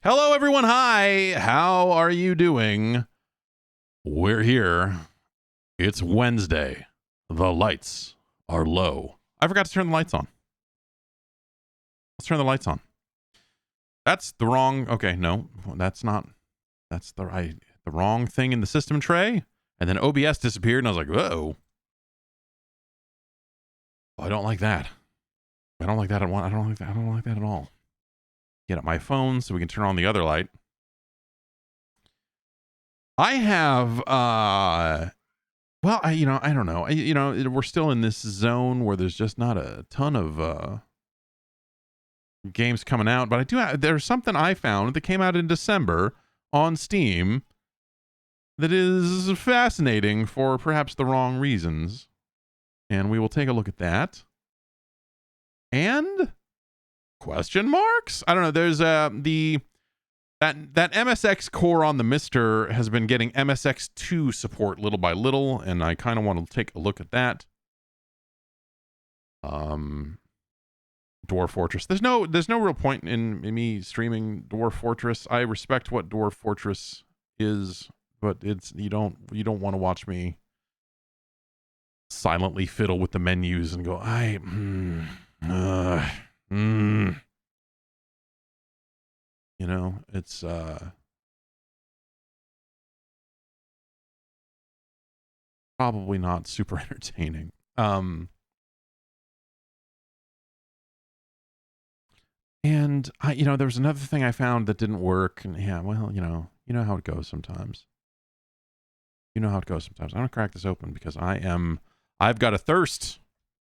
Hello, everyone. Hi. How are you doing? We're here. It's Wednesday. The lights are low. I forgot to turn the lights on. Let's turn the lights on. That's the wrong. Okay, no, that's not. That's the wrong thing in the system tray. And then OBS disappeared, and I was like, whoa. I don't like that. I don't like that. I don't like that. I don't like that at all. Get up my phone so we can turn on the other light. I have, well, I don't know. We're still in this zone where there's just not a ton of games coming out, but I do have, there's something I found that came out in December on Steam that is fascinating for perhaps the wrong reasons. And we will take a look at that. And question marks? I don't know. There's that MSX core on the Mister has been getting MSX2 support little by little, and I kind of want to take a look at that. Dwarf Fortress. There's no real point in me streaming Dwarf Fortress. I respect what Dwarf Fortress is, but it's you don't want to watch me silently fiddle with the menus and go, You know, it's probably not super entertaining. And there was another thing I found that didn't work, and yeah, well, you know how it goes sometimes. I'm gonna crack this open because I've got a thirst.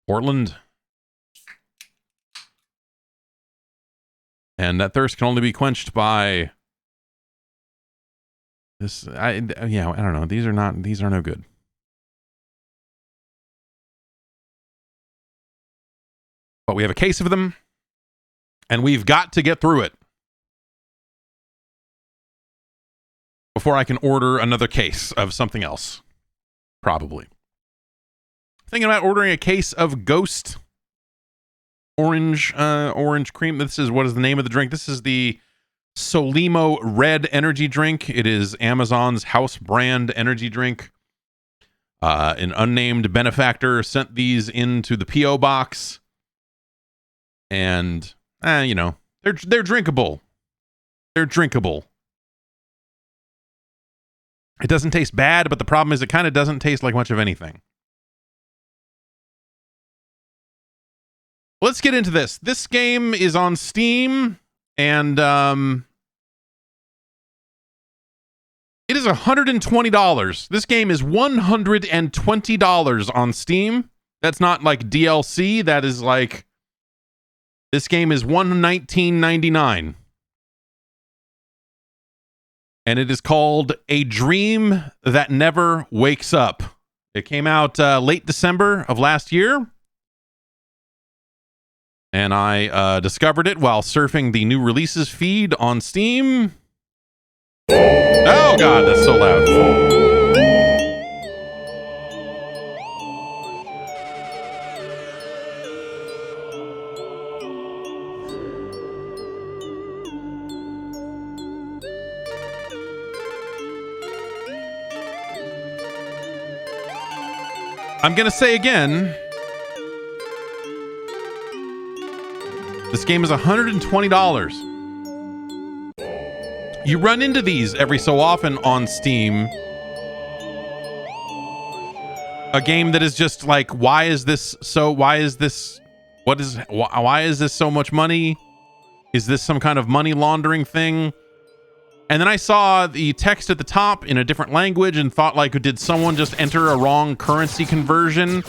Portland. And that thirst can only be quenched by this. I don't know. These are no good. But we have a case of them, and we've got to get through it before I can order another case of something else. Probably. Thinking about ordering a case of Ghost orange cream. What is the name of the drink? This is the Solimo Red energy drink. It is Amazon's house brand energy drink. An unnamed benefactor sent these into the P.O. box, and they're drinkable. They're drinkable. It doesn't taste bad, but the problem is it kind of doesn't taste like much of anything. Let's get into this. This game is on Steam, and it is $120. This game is $120 on Steam. That's not like DLC. That is like, this game is $119.99. And it is called A Dream That Never Wakes Up. It came out late December of last year. And I discovered it while surfing the new releases feed on Steam. Oh, God, that's so loud. I'm going to say again, this game is $120. You run into these every so often on Steam. A game that is just like, why is this so much money? Is this some kind of money laundering thing? And then I saw the text at the top in a different language and thought, like, did someone just enter a wrong currency conversion?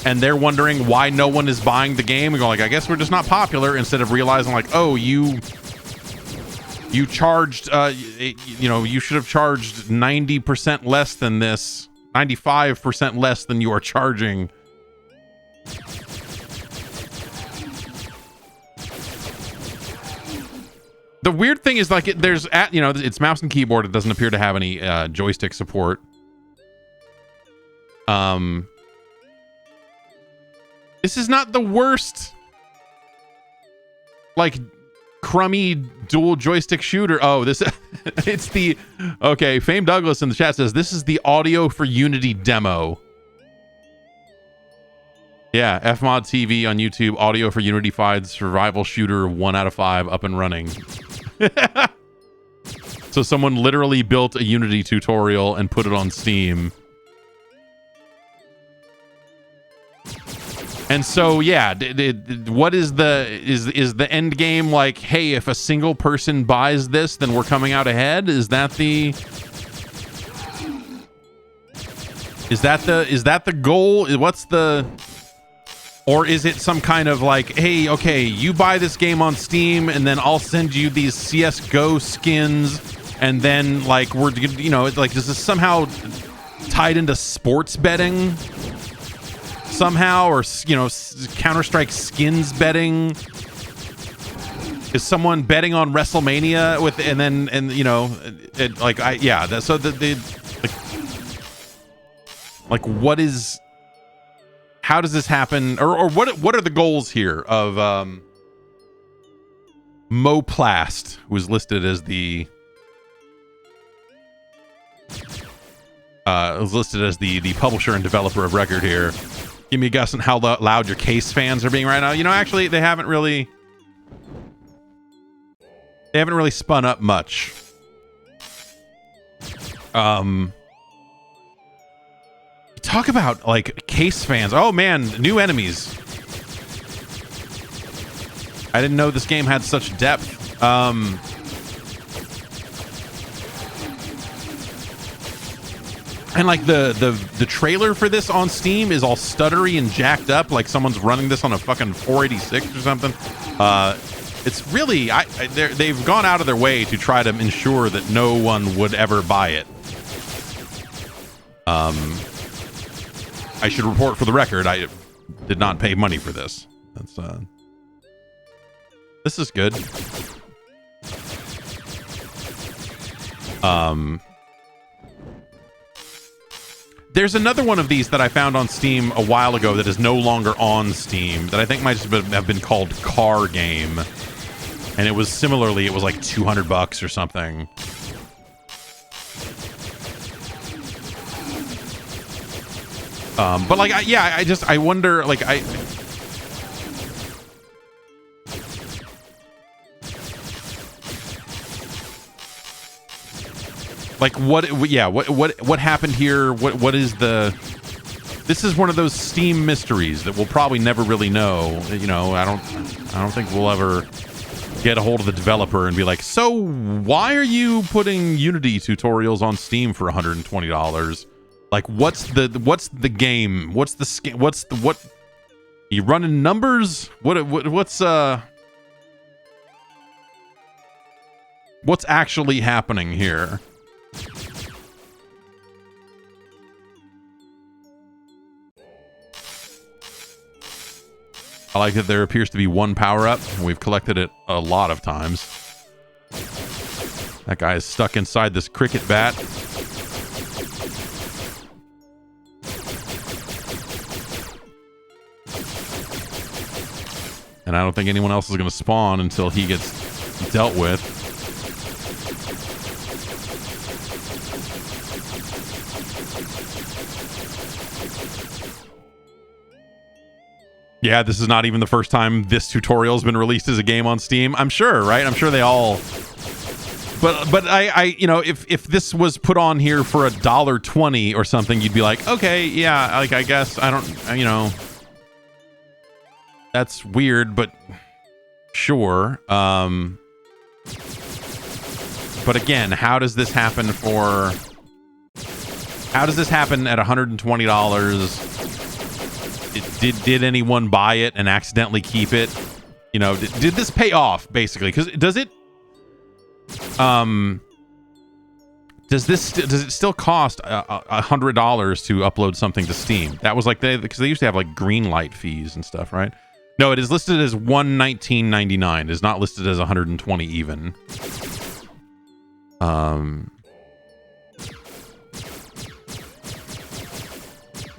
And they're wondering why no one is buying the game. We go like, I guess we're just not popular, instead of realizing like, oh, you charged, you should have charged 90% less than this, 95% less than you are charging. The weird thing is, like, it's mouse and keyboard. It doesn't appear to have any joystick support. This is not the worst, like, crummy dual joystick shooter. Oh, this it's the okay. Fame Douglas in the chat says this is the audio for Unity demo. Yeah, FMod TV on YouTube, audio for Unity 5 survival shooter 1 out of 5 up and running. So someone literally built a Unity tutorial and put it on Steam. And so, yeah, what is the end game like? Hey, if a single person buys this, then we're coming out ahead. Is that the goal? What's the, or is it some kind of like, hey, okay, you buy this game on Steam, and then I'll send you these CS:GO skins, and then like we're, you know, like is this somehow tied into sports betting? Somehow, or, you know, Counter-Strike skins betting? Is someone betting on WrestleMania with, and you know, like so like what is, how does this happen, or what are the goals here of Moplast, who is listed as the publisher and developer of record here. Give me a guess on how loud your Case fans are being right now. You know, actually, they haven't really spun up much. Talk about like Case fans. Oh man, new enemies. I didn't know this game had such depth. And like the trailer for this on Steam is all stuttery and jacked up, like someone's running this on a fucking 486 or something. It's really, they've gone out of their way to try to ensure that no one would ever buy it. I should report for the record, I did not pay money for this. That's this is good. There's another one of these that I found on Steam a while ago that is no longer on Steam that I think might just have been called Car Game. And it was similarly, it was like $200 or something. But like, I wonder, like, like what happened here? What is the, this is one of those Steam mysteries that we'll probably never really know. You know, I don't think we'll ever get a hold of the developer and be like, so why are you putting Unity tutorials on Steam for $120? Like, what's the game? What's the you running numbers? What's actually happening here? I like that there appears to be one power-up, and we've collected it a lot of times. That guy is stuck inside this cricket bat. And I don't think anyone else is going to spawn until he gets dealt with. Yeah, this is not even the first time this tutorial has been released as a game on Steam. I'm sure, right? I'm sure they all... But I you know, if this was put on here for $1.20 or something, you'd be like, okay, yeah, like, I guess, I don't, you know... That's weird, but sure. But again, how does this happen for... How does this happen at $120? Did anyone buy it and accidentally keep it? You know, did this pay off, basically? Because does it... does it still cost $100 to upload something to Steam? That was like, because they used to have like green light fees and stuff, right? No, it is listed as $119.99. It is not listed as $120 even.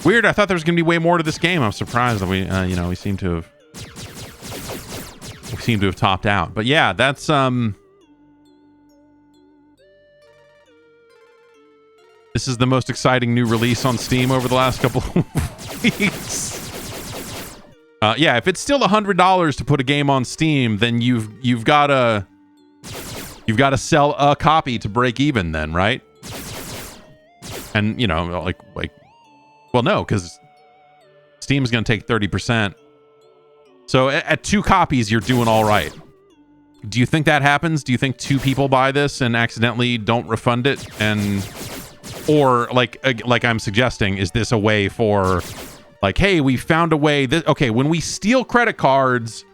Weird. I thought there was going to be way more to this game. I'm surprised that we seem to have we seem to have topped out. But yeah, that's this is the most exciting new release on Steam over the last couple of weeks. Yeah, if it's still $100 to put a game on Steam, then you've got to sell a copy to break even, then, right? And you know, like, well, no, because Steam's going to take 30%. So at 2 copies, you're doing all right. Do you think that happens? Do you think 2 people buy this and accidentally don't refund it? Or like I'm suggesting, is this a way for, like, hey, we found a way that, okay, when we steal credit cards,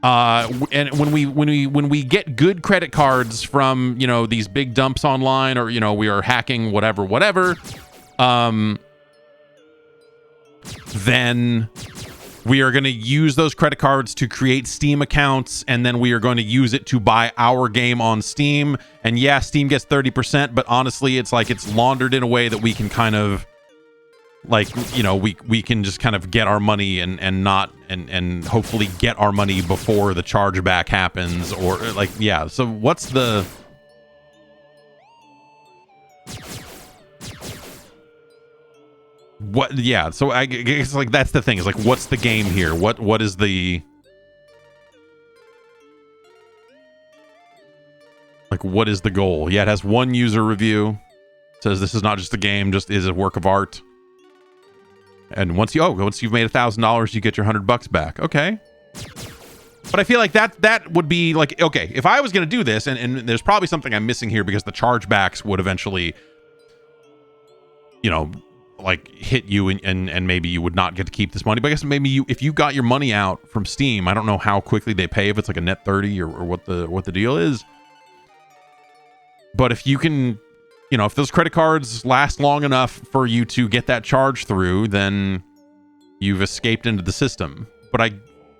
and when we get good credit cards from, you know, these big dumps online, or, you know, we are hacking whatever, then we are going to use those credit cards to create Steam accounts, and then we are going to use it to buy our game on Steam. And yeah, Steam gets 30%, but honestly, it's like it's laundered in a way that we can kind of, like, you know, we can just kind of get our money and not and hopefully get our money before the chargeback happens, or like, yeah. So what's the what? Yeah. So I guess, like, that's the thing, is like, what's the game here? What is the, like, what is the goal? Yeah, it has 1 user review. It says this is not just a game, just is a work of art. And once you've made $1,000, you get your $100 back. Okay. But I feel like that would be like, okay, if I was going to do this, and there's probably something I'm missing here, because the chargebacks would eventually, you know, like, hit you, and maybe you would not get to keep this money. But I guess maybe if you got your money out from Steam, I don't know how quickly they pay, if it's like a net 30 or what the deal is. But if you can, you know, if those credit cards last long enough for you to get that charge through, then you've escaped into the system. But I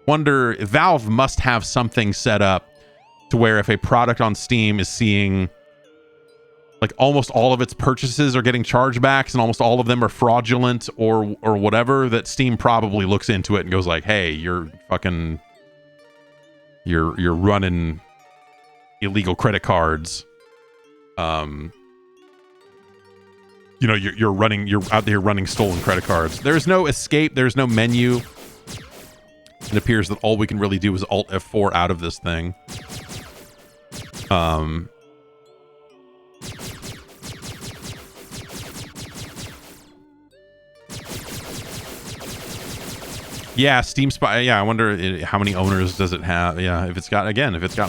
wonder, Valve must have something set up to where if a product on Steam is seeing, like, almost all of its purchases are getting chargebacks and almost all of them are fraudulent or whatever, that Steam probably looks into it and goes like, hey, you're running illegal credit cards. You know, you're out there running stolen credit cards. There's no escape. There's no menu. It appears that all we can really do is Alt F4 out of this thing. Yeah, Steam Spy. Yeah, I wonder how many owners does it have? Yeah, if it's got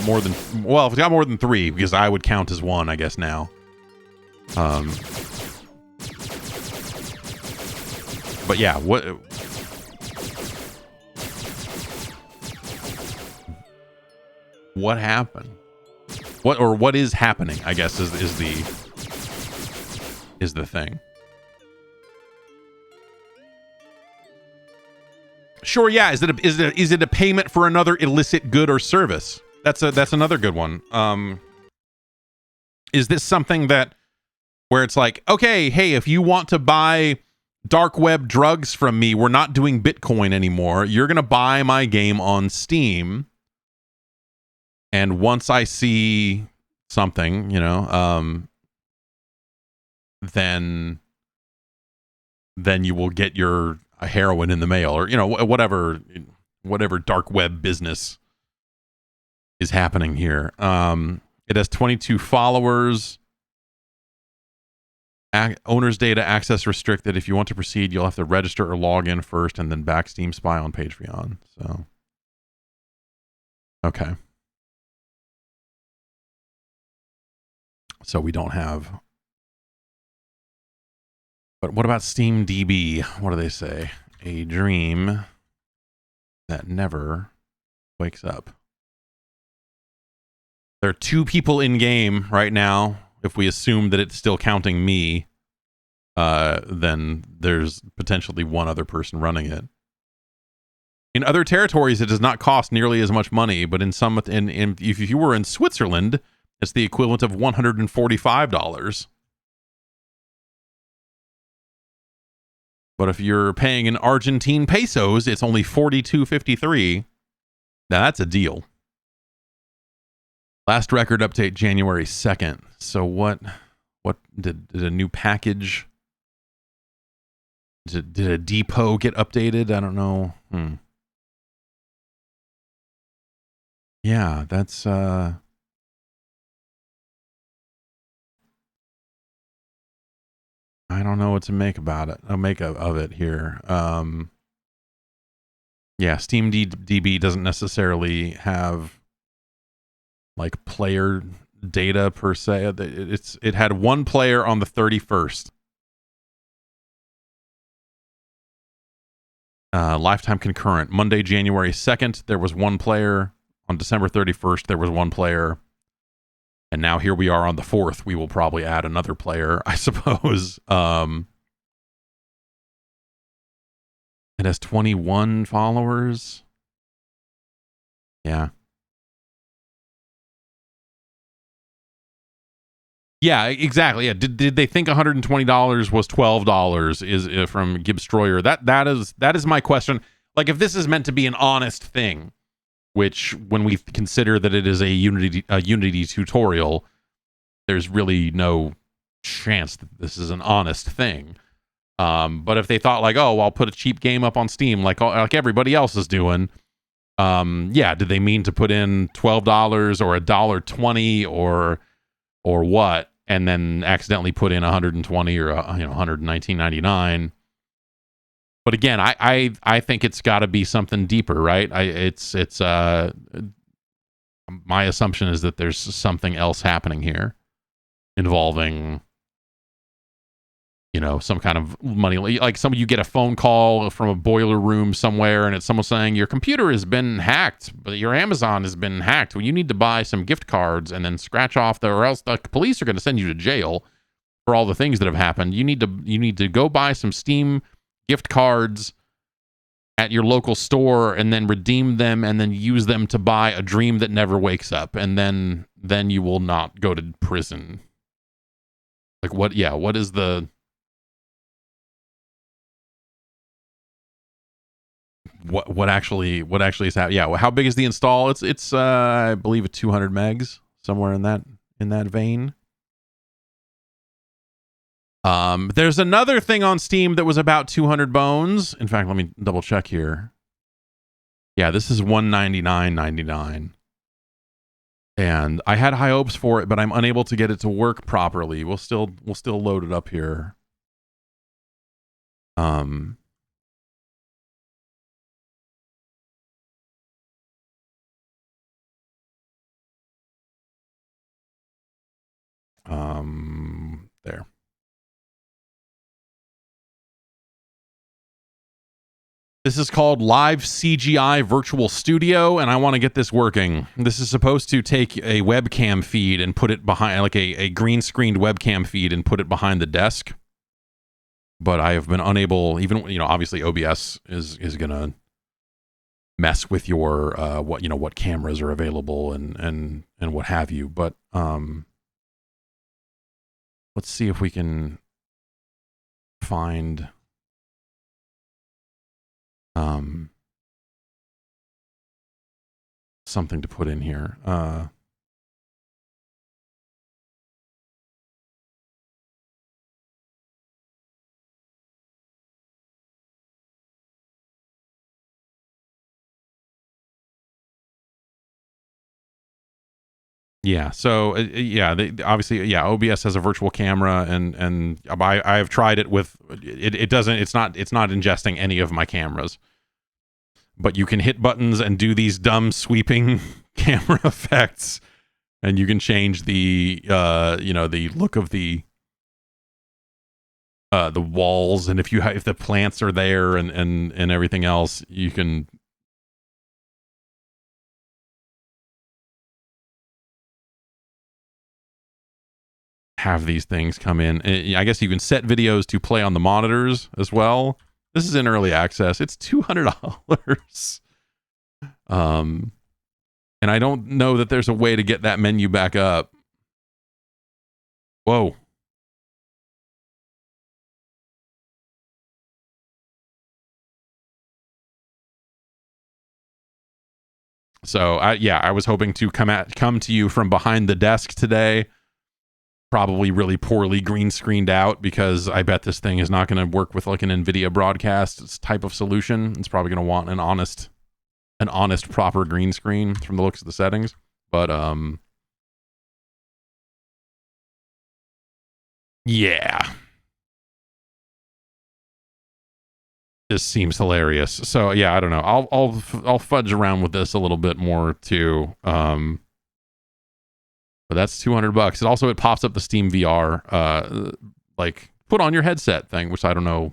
more than, well, if it's got more than 3, because I would count as 1, I guess, now. But yeah, what happened? What is happening, I guess, is the thing. Sure, yeah. Is it a payment for another illicit good or service? That's another good one. Is this something that, where it's like, okay, hey, if you want to buy dark web drugs from me, we're not doing Bitcoin anymore. You're gonna buy my game on Steam, and once I see something, you know, then you will get your heroin in the mail, or, you know, whatever dark web business is happening here. It has 22 followers. Owner's data access restricted. If you want to proceed, you'll have to register or log in first, and then back Steam Spy on Patreon. So, okay. So we don't have. But what about Steam DB? What do they say? A dream that never wakes up. There are 2 people in game right now. If we assume that it's still counting me, then there's potentially 1 other person running it. In other territories, it does not cost nearly as much money, but in some, if you were in Switzerland, it's the equivalent of $145. But if you're paying in Argentine pesos, it's only $42.53. Now that's a deal. Last record update January 2nd. So what did a new package? Did a depot get updated? I don't know. Yeah, that's I don't know what to make about it. I'll make of it here. Yeah, Steam DB doesn't necessarily have like player data per se. It had one player on the 31st. Lifetime concurrent. Monday, January 2nd, there was one player. On December 31st, there was one player. And now here we are on the 4th. We will probably add another player, I suppose. It has 21 followers. Yeah. Yeah, exactly. Yeah. Did they think $120 was $12? Is from Gibbs Stroyer. That is my question. Like, if this is meant to be an honest thing, which when we consider that it is a Unity tutorial, there's really no chance that this is an honest thing. But if they thought like, oh, I'll put a cheap game up on Steam like everybody else is doing, yeah, did they mean to put in $12 or $1.20 or what, and then accidentally put in 120 or $119.99? But again, I think it's got to be something deeper, right? My assumption is that there's something else happening here involving, some kind of money. Like you get a phone call from a boiler room somewhere, and it's someone saying your computer has been hacked, but your Amazon has been hacked. Well, you need to buy some gift cards and then scratch off or else the police are going to send you to jail for all the things that have happened. You need to go buy some Steam gift cards at your local store and then redeem them and then use them to buy a dream that never wakes up, and then you will not go to prison. Like what is the what actually is happening? Yeah, well, how big is the install? It's I believe 200 megs, somewhere in that vein. There's another thing on Steam that was about 200 bones. In fact, let me double check here. Yeah, this is $199.99. And I had high hopes for it, but I'm unable to get it to work properly. We'll still load it up here. There. This is called Live CGI Virtual Studio, and I want to get this working. This is supposed to take a webcam feed and put it behind, like a green screened webcam feed, and put it behind the desk. But I have been unable, even, obviously OBS is going to mess with your, what cameras are available and what have you. But let's see if we can find something to put in here. Yeah. So obviously, OBS has a virtual camera, and I have tried it with it. It doesn't. It's not ingesting any of my cameras. But you can hit buttons and do these dumb sweeping camera effects, and you can change the the look of the walls, and if the plants are there and everything else, you can have these things come in. I guess you can set videos to play on the monitors as well. This is in early access. It's $200. And I don't know that there's a way to get that menu back up. Whoa. So I was hoping to come to you from behind the desk today, probably really poorly green screened out, because I bet this thing is not going to work with like an NVIDIA broadcast type of solution. It's probably going to want an honest proper green screen from the looks of the settings. But yeah, this seems hilarious. So yeah, I don't know. I'll fudge around with this a little bit more too. But that's $200. It pops up the Steam VR like put on your headset thing, which I don't know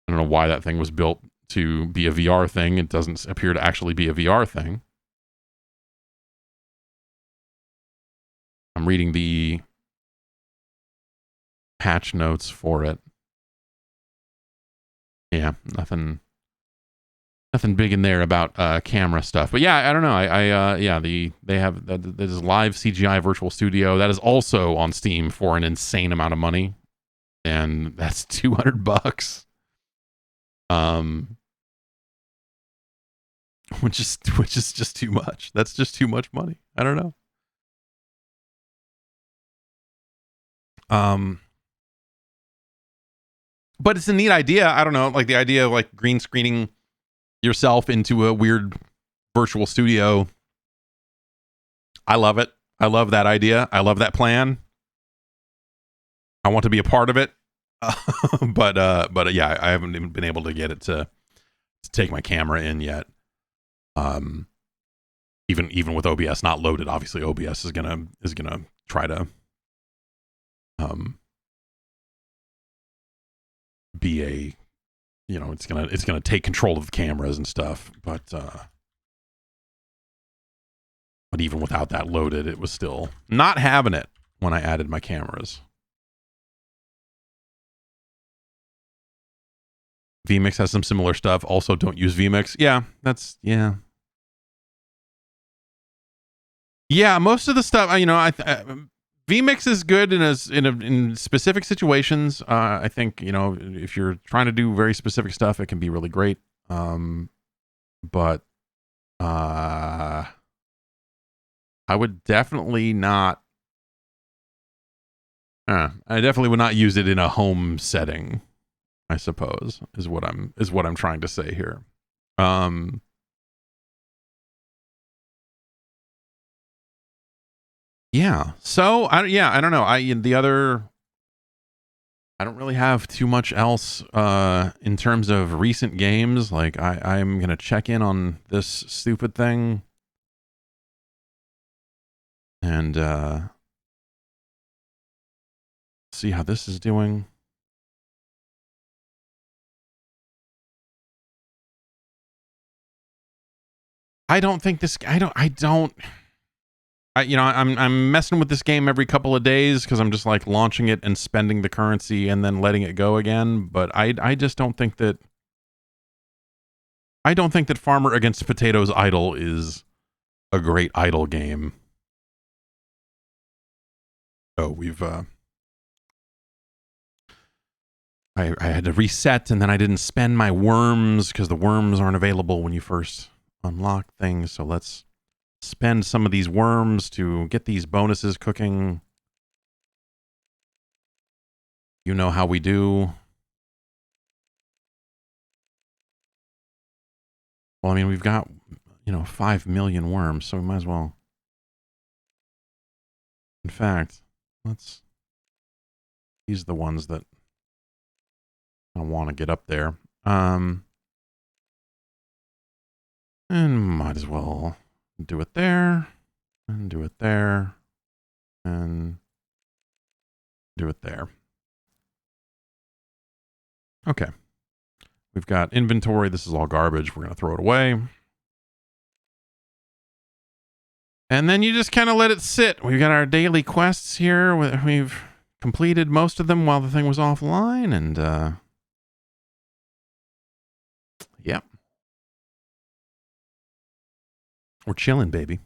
why that thing was built to be a VR thing. It doesn't appear to actually be a VR thing. I'm reading the patch notes for it. Yeah, nothing big in there about camera stuff. But yeah, I don't know. They have this live CGI virtual studio that is also on Steam for an insane amount of money, and that's $200. Which is just too much. That's just too much money. I don't know. But it's a neat idea. I don't know, like the idea of like green screening yourself into a weird virtual studio. I love it. I love that idea. I love that plan. I want to be a part of it. But yeah, I haven't even been able to get it to take my camera in yet. Even with OBS not loaded, obviously OBS is gonna try to be a, it's gonna take control of the cameras and stuff, but even without that loaded, it was still not having it when I added my cameras. vMix has some similar stuff. Also, don't use vMix. Yeah, yeah, most of the stuff, vMix is good in specific situations. I think, if you're trying to do very specific stuff, it can be really great. But I would definitely not. I definitely would not use it in a home setting, I suppose, is what I'm trying to say here. Yeah. So I don't know. I don't really have too much else in terms of recent games. Like I'm gonna check in on this stupid thing and see how this is doing. I'm messing with this game every couple of days because I'm just like launching it and spending the currency and then letting it go again. But I just don't think that Farmer Against Potatoes Idle is a great idle game. Oh, we've I had to reset, and then I didn't spend my worms because the worms aren't available when you first unlock things. So let's spend some of these worms to get these bonuses cooking. You know how we do. Well, I mean, we've got, 5 million worms, so we might as well. In fact, these are the ones that I want to get up there. And might as well do it there, and do it there, and do it there. Okay. We've got inventory. This is all garbage. We're going to throw it away. And then you just kind of let it sit. We've got our daily quests here. We've completed most of them while the thing was offline. And, yep. We're chilling, baby.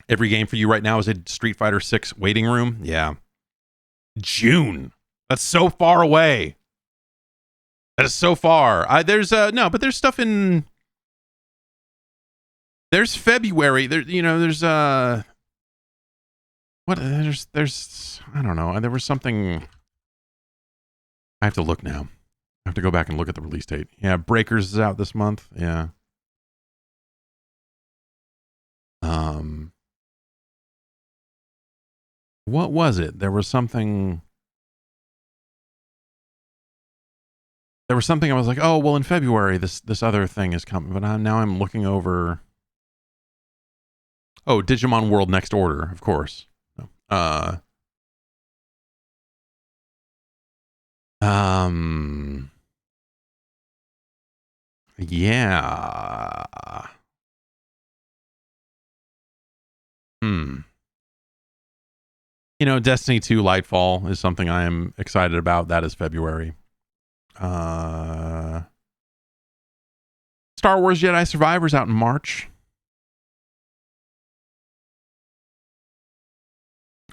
Every game for you right now is a Street Fighter 6 waiting room. Yeah. June. That's so far away. That is so far. There's stuff in There's February. There's what? There's I don't know. There was something. I have to look now. I have to go back and look at the release date. Yeah, Breakers is out this month. Yeah. What was it? There was something I was like, oh well, in February this other thing is coming, but now I'm looking over. Oh, Digimon World Next Order, of course. Yeah. Destiny 2 Lightfall is something I am excited about. That is February. Star Wars Jedi Survivor's out in March.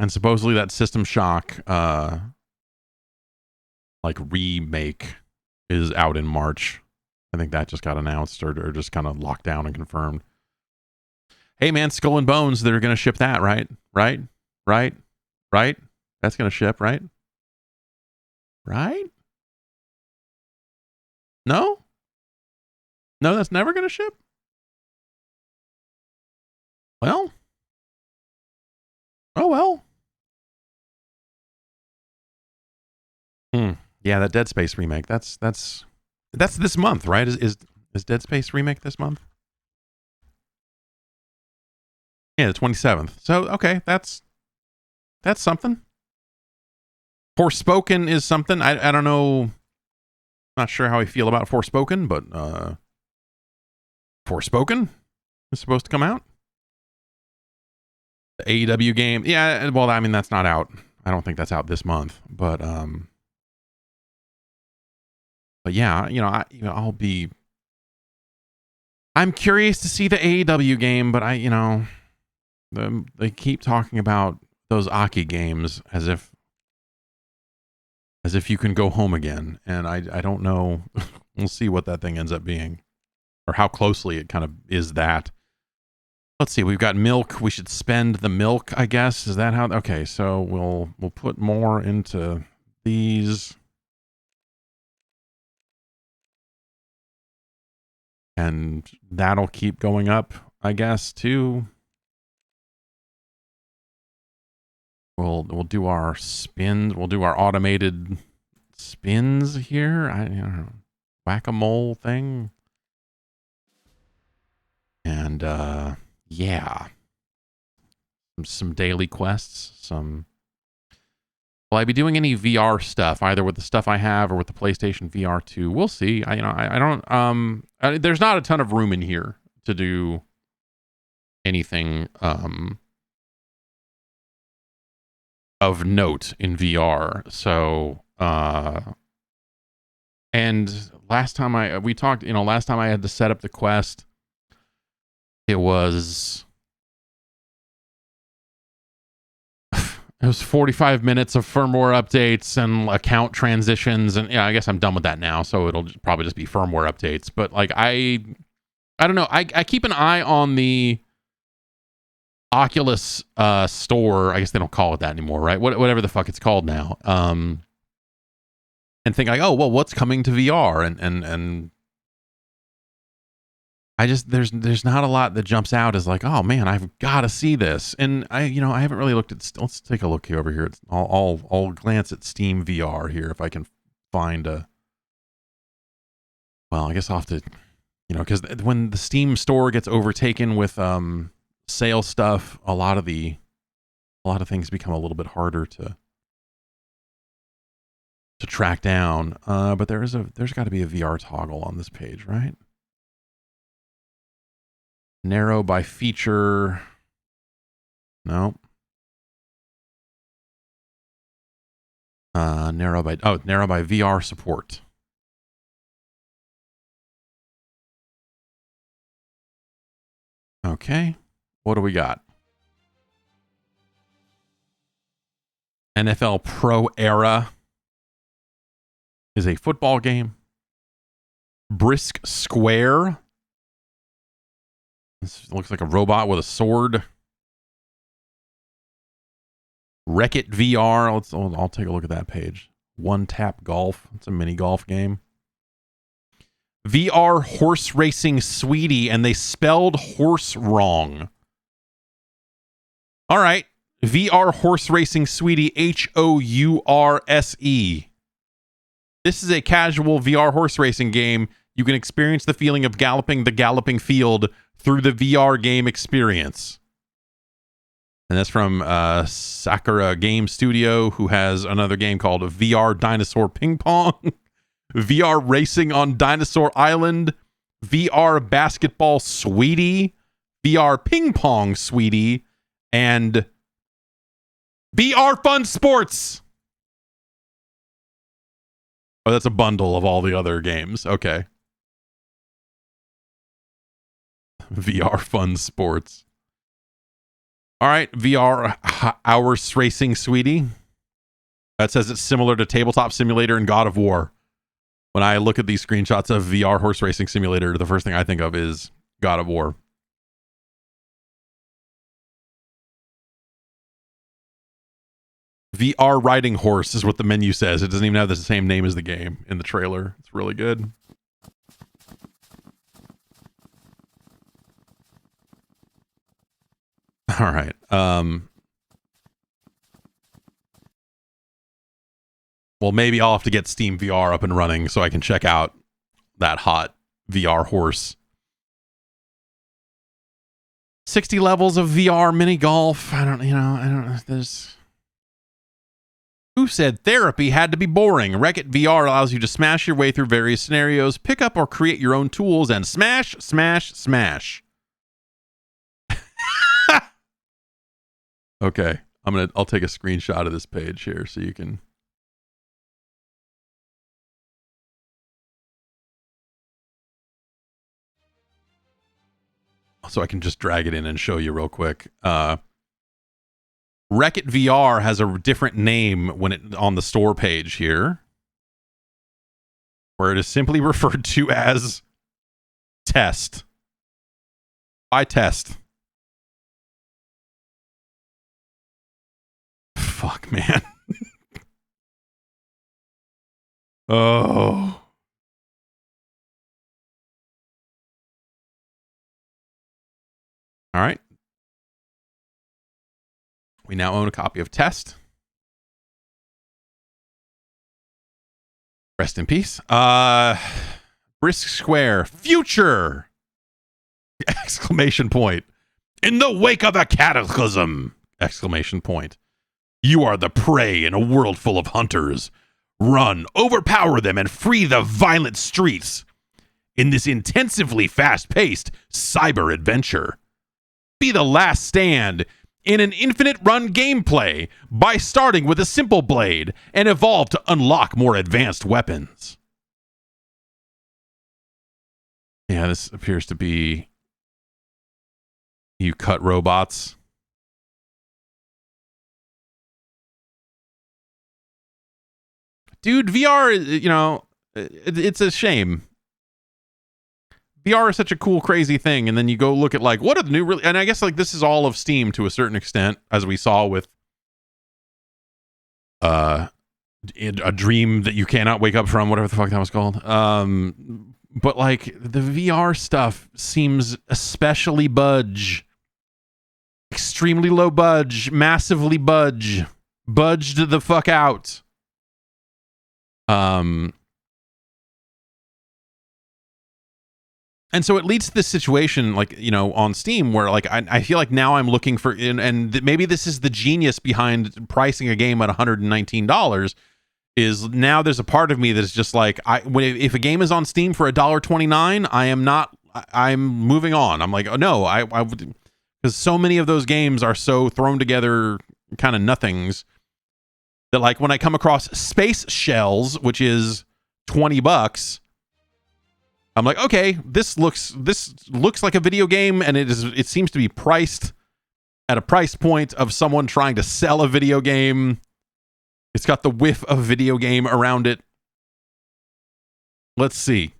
And supposedly that System Shock remake is out in March. I think that just got announced or just kind of locked down and confirmed. Hey man, Skull and Bones, they're going to ship that, right? Right? That's going to ship, right? Right? No, that's never going to ship? Well. Oh, well. Yeah, that Dead Space remake. That's this month, right? Is Dead Space remake this month? Yeah, the 27th. So, okay, that's something. Forspoken is something. I don't know. Not sure how I feel about Forspoken, but Forspoken is supposed to come out. The AEW game. Yeah, well, I mean, that's not out. I don't think that's out this month, but yeah, I'm curious to see the AEW game, but they keep talking about those Aki games as if you can go home again, and I don't know. We'll see what that thing ends up being, or how closely it kind of is that. Let's see. We've got milk. We should spend the milk, I guess. Is that how? Okay, so we'll put more into these. And that'll keep going up, I guess, too. We'll do our spins. We'll do our automated spins here. I don't know. Whack-a-mole thing. And yeah. Some daily quests. Will I be doing any VR stuff, either with the stuff I have or with the PlayStation VR 2? We'll see. I don't. There's not a ton of room in here to do anything of note in VR. So, and last time we talked, last time I had to set up the Quest, it was 45 minutes of firmware updates and account transitions, and yeah, I guess I'm done with that now, so it'll probably just be firmware updates. But like I don't know. I keep an eye on the Oculus store. I guess they don't call it that anymore, right? Whatever the fuck it's called now. And think like, oh well, what's coming to VR? And I just there's not a lot that jumps out as like, oh man, I've got to see this. And I haven't really looked at. Let's take a look here over here. I'll glance at Steam VR here if I can find a. Well, I guess I'll have to, because when the Steam store gets overtaken with sale stuff, a lot of things become a little bit harder to track down. But there's got to be a VR toggle on this page, right? Narrow by feature. No. Narrow by VR support. Okay. What do we got? NFL Pro Era is a football game. Brisk Square This looks like a robot with a sword. Wreck-It VR. I'll take a look at that page. One Tap Golf. It's a mini golf game. VR Horse Racing Sweetie, and they spelled horse wrong. All right. VR Horse Racing Sweetie, Hourse. This is a casual VR horse racing game. You can experience the feeling of galloping the galloping field through the VR game experience. And that's from Sakura Game Studio, who has another game called VR Dinosaur Ping Pong, VR Racing on Dinosaur Island, VR Basketball Sweetie, VR Ping Pong Sweetie, and VR Fun Sports. Oh, that's a bundle of all the other games. Okay. VR Fun Sports. All right, VR Hours Racing Sweetie. That says it's similar to Tabletop Simulator and God of War. When I look at these screenshots of VR Horse Racing Simulator, the first thing I think of is God of War. VR Riding Horse is what the menu says. It doesn't even have the same name as the game in the trailer. It's really good. All right. Well, maybe I'll have to get Steam VR up and running so I can check out that hot VR horse. 60 levels of VR mini golf. I don't know. There's... Who said therapy had to be boring? Wreck-It VR allows you to smash your way through various scenarios, pick up or create your own tools, and smash, smash, smash. Okay, I'll take a screenshot of this page here so you can. So I can just drag it in and show you real quick. Wreck-It VR has a different name when it on the store page here, where it is simply referred to as Test. By Test. Fuck, man. Oh. All right. We now own a copy of Test. Rest in peace. Brisk Square. Future! Exclamation point. In the wake of a cataclysm! Exclamation point. You are the prey in a world full of hunters. Run, overpower them, and free the violent streets. In this intensively fast-paced cyber adventure. Be the last stand in an infinite run gameplay by starting with a simple blade and evolve to unlock more advanced weapons. Yeah, this appears to be you cut robots. Dude, VR, it's a shame. VR is such a cool, crazy thing, and then you go look at like what are the new and I guess like this is all of Steam to a certain extent, as we saw with a dream that you cannot wake up from, whatever the fuck that was called. But like the VR stuff seems especially budge, extremely low budge, massively budged the fuck out. And so it leads to this situation, like, on Steam where like I feel like now I'm looking for, and maybe this is the genius behind pricing a game at $119, is now there's a part of me that's just like, if a game is on Steam for $1.29, I'm moving on. I'm like, oh no, I would, because so many of those games are so thrown together kind of nothings that like when I come across Space Shells, which is $20, I'm like, okay, this looks like a video game, and it seems to be priced at a price point of someone trying to sell a video game. It's got the whiff of video game around it. Let's see.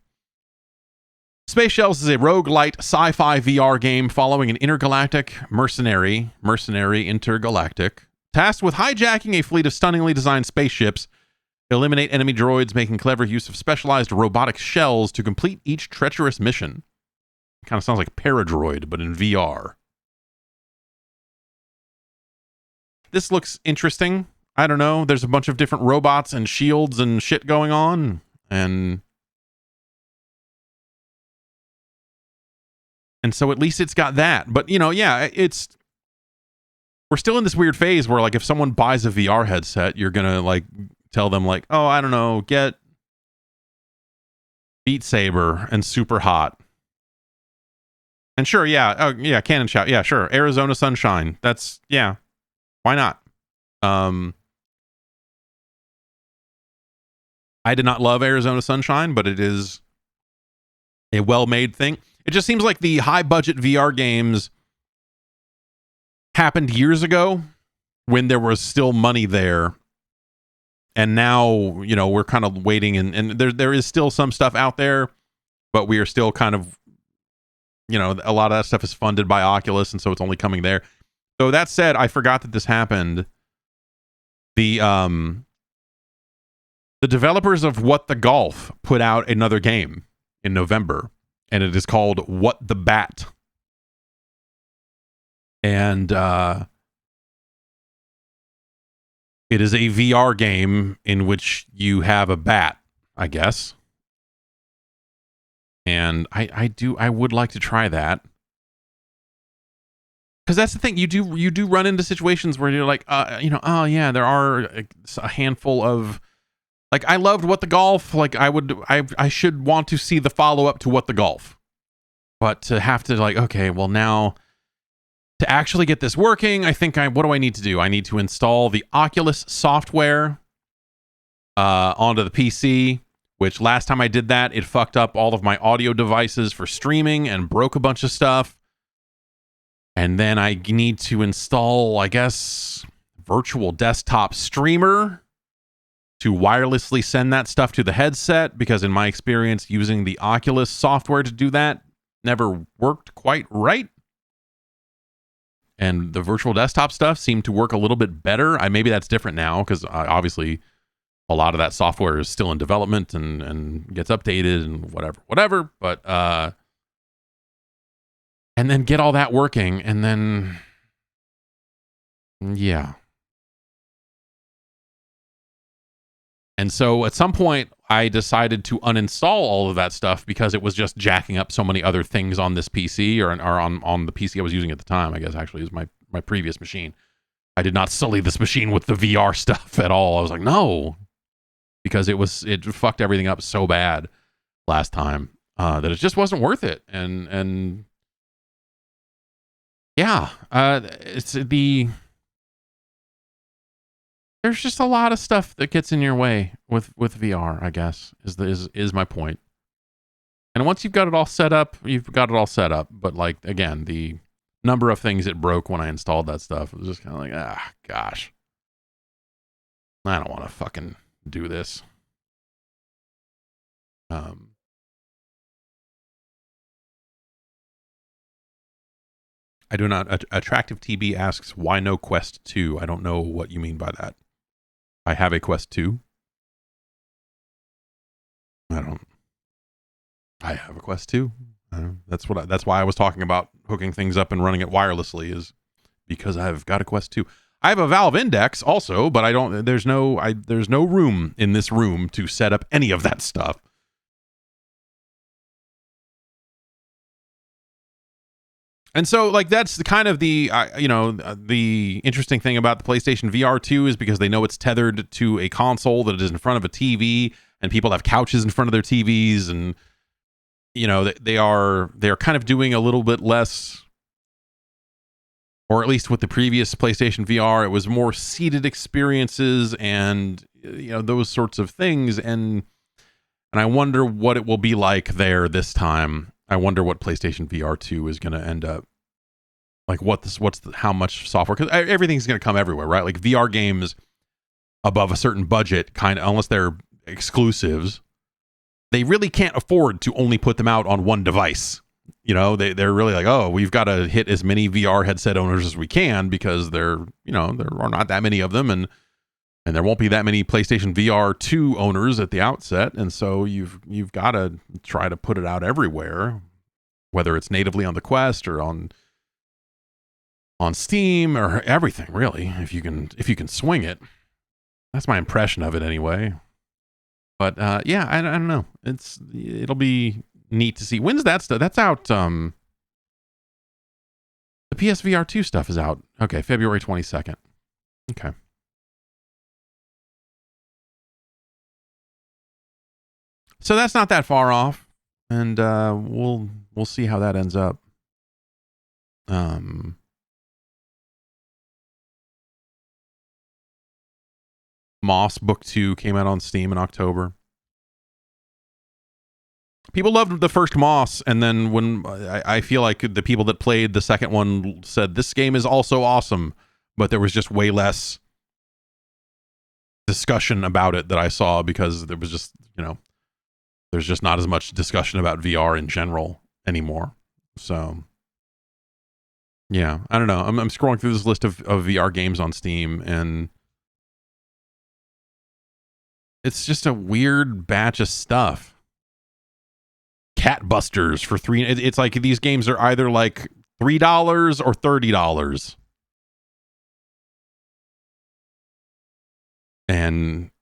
Space Shells is a roguelite sci-fi VR game following an intergalactic mercenary intergalactic, tasked with hijacking a fleet of stunningly designed spaceships, eliminate enemy droids, making clever use of specialized robotic shells to complete each treacherous mission. Kind of sounds like Paradroid, but in VR. This looks interesting. I don't know. There's a bunch of different robots and shields and shit going on. And so at least it's got that. But, you know, yeah, we're still in this weird phase where, like, if someone buys a VR headset, you're going to, like, tell them, like, oh, I don't know, get Beat Saber and Super Hot. And sure, yeah. Oh, yeah, Cannon Shout. Yeah, sure. Arizona Sunshine. That's, yeah. Why not? I did not love Arizona Sunshine, but it is a well-made thing. It just seems like the high-budget VR games happened years ago when there was still money there. And now, you know, we're kind of waiting, and there is still some stuff out there, but we are still kind of, you know, a lot of that stuff is funded by Oculus, and so it's only coming there. So that said, I forgot that this happened. The developers of What the Golf put out another game in November, and it is called What the Bat. And it is a VR game in which you have a bat, I guess. And I would like to try that. Because that's the thing, you do run into situations where you're like, you know, oh yeah, there are a handful of, like, I loved What the Golf. Like, I should want to see the follow up to What the Golf, but to have to, like, okay, well, now to actually get this working, I think what do I need to do? I need to install the Oculus software onto the PC. Which last time I did that, it fucked up all of my audio devices for streaming and broke a bunch of stuff. And then I need to install, I guess, virtual desktop streamer to wirelessly send that stuff to the headset, because in my experience, using the Oculus software to do that never worked quite right. And the virtual desktop stuff seemed to work a little bit better. Maybe that's different now, because obviously a lot of that software is still in development and gets updated and whatever. But and then get all that working, and then, yeah. And so at some point, I decided to uninstall all of that stuff because it was just jacking up so many other things on this PC, or on the PC I was using at the time, I guess actually is my previous machine. I did not sully this machine with the VR stuff at all. I was like, no, because it fucked everything up so bad last time that it just wasn't worth it. And yeah, there's just a lot of stuff that gets in your way with VR, I guess, is my point. And once you've got it all set up, you've got it all set up. But, like, again, the number of things it broke when I installed that stuff, it was just kind of like, gosh, I don't want to fucking do this. I do not. Attractive TB asks, why no Quest 2? I don't know what you mean by that. I have a Quest 2. I have a Quest 2. That's why I was talking about hooking things up and running it wirelessly, is because I've got a Quest 2. I have a Valve Index also, but I don't. There's no room in this room to set up any of that stuff. And so, like, that's the kind of the interesting thing about the PlayStation VR 2 is because they know it's tethered to a console that is in front of a TV, and people have couches in front of their TVs, and, you know, they're kind of doing a little bit less, or at least with the previous PlayStation VR, it was more seated experiences and, you know, those sorts of things. And I wonder what it will be like there this time. I wonder what PlayStation VR 2 is going to end up like. How much software? Because everything's going to come everywhere, right? Like, VR games above a certain budget, kind of, unless they're exclusives, they really can't afford to only put them out on one device. You know, they're really like, oh, we've got to hit as many VR headset owners as we can because there are not that many of them, and there won't be that many PlayStation VR 2 owners at the outset, and so you've got to try to put it out everywhere, whether it's natively on the Quest or on Steam or everything, really, if you can swing it. That's my impression of it anyway. But yeah, I don't know. It'll be neat to see. When's that stuff? That's out. The PSVR 2 stuff is out. Okay, February 22nd. Okay. So that's not that far off, and we'll see how that ends up. Moss Book 2 came out on Steam in October. People loved the first Moss, and then when I feel like the people that played the second one said this game is also awesome, but there was just way less discussion about it that I saw because there was just, there's just not as much discussion about VR in general anymore. So, yeah, I don't know. I'm scrolling through this list of VR games on Steam, and it's just a weird batch of stuff. Cat Busters for $3. It's like these games are either like $3 or $30. And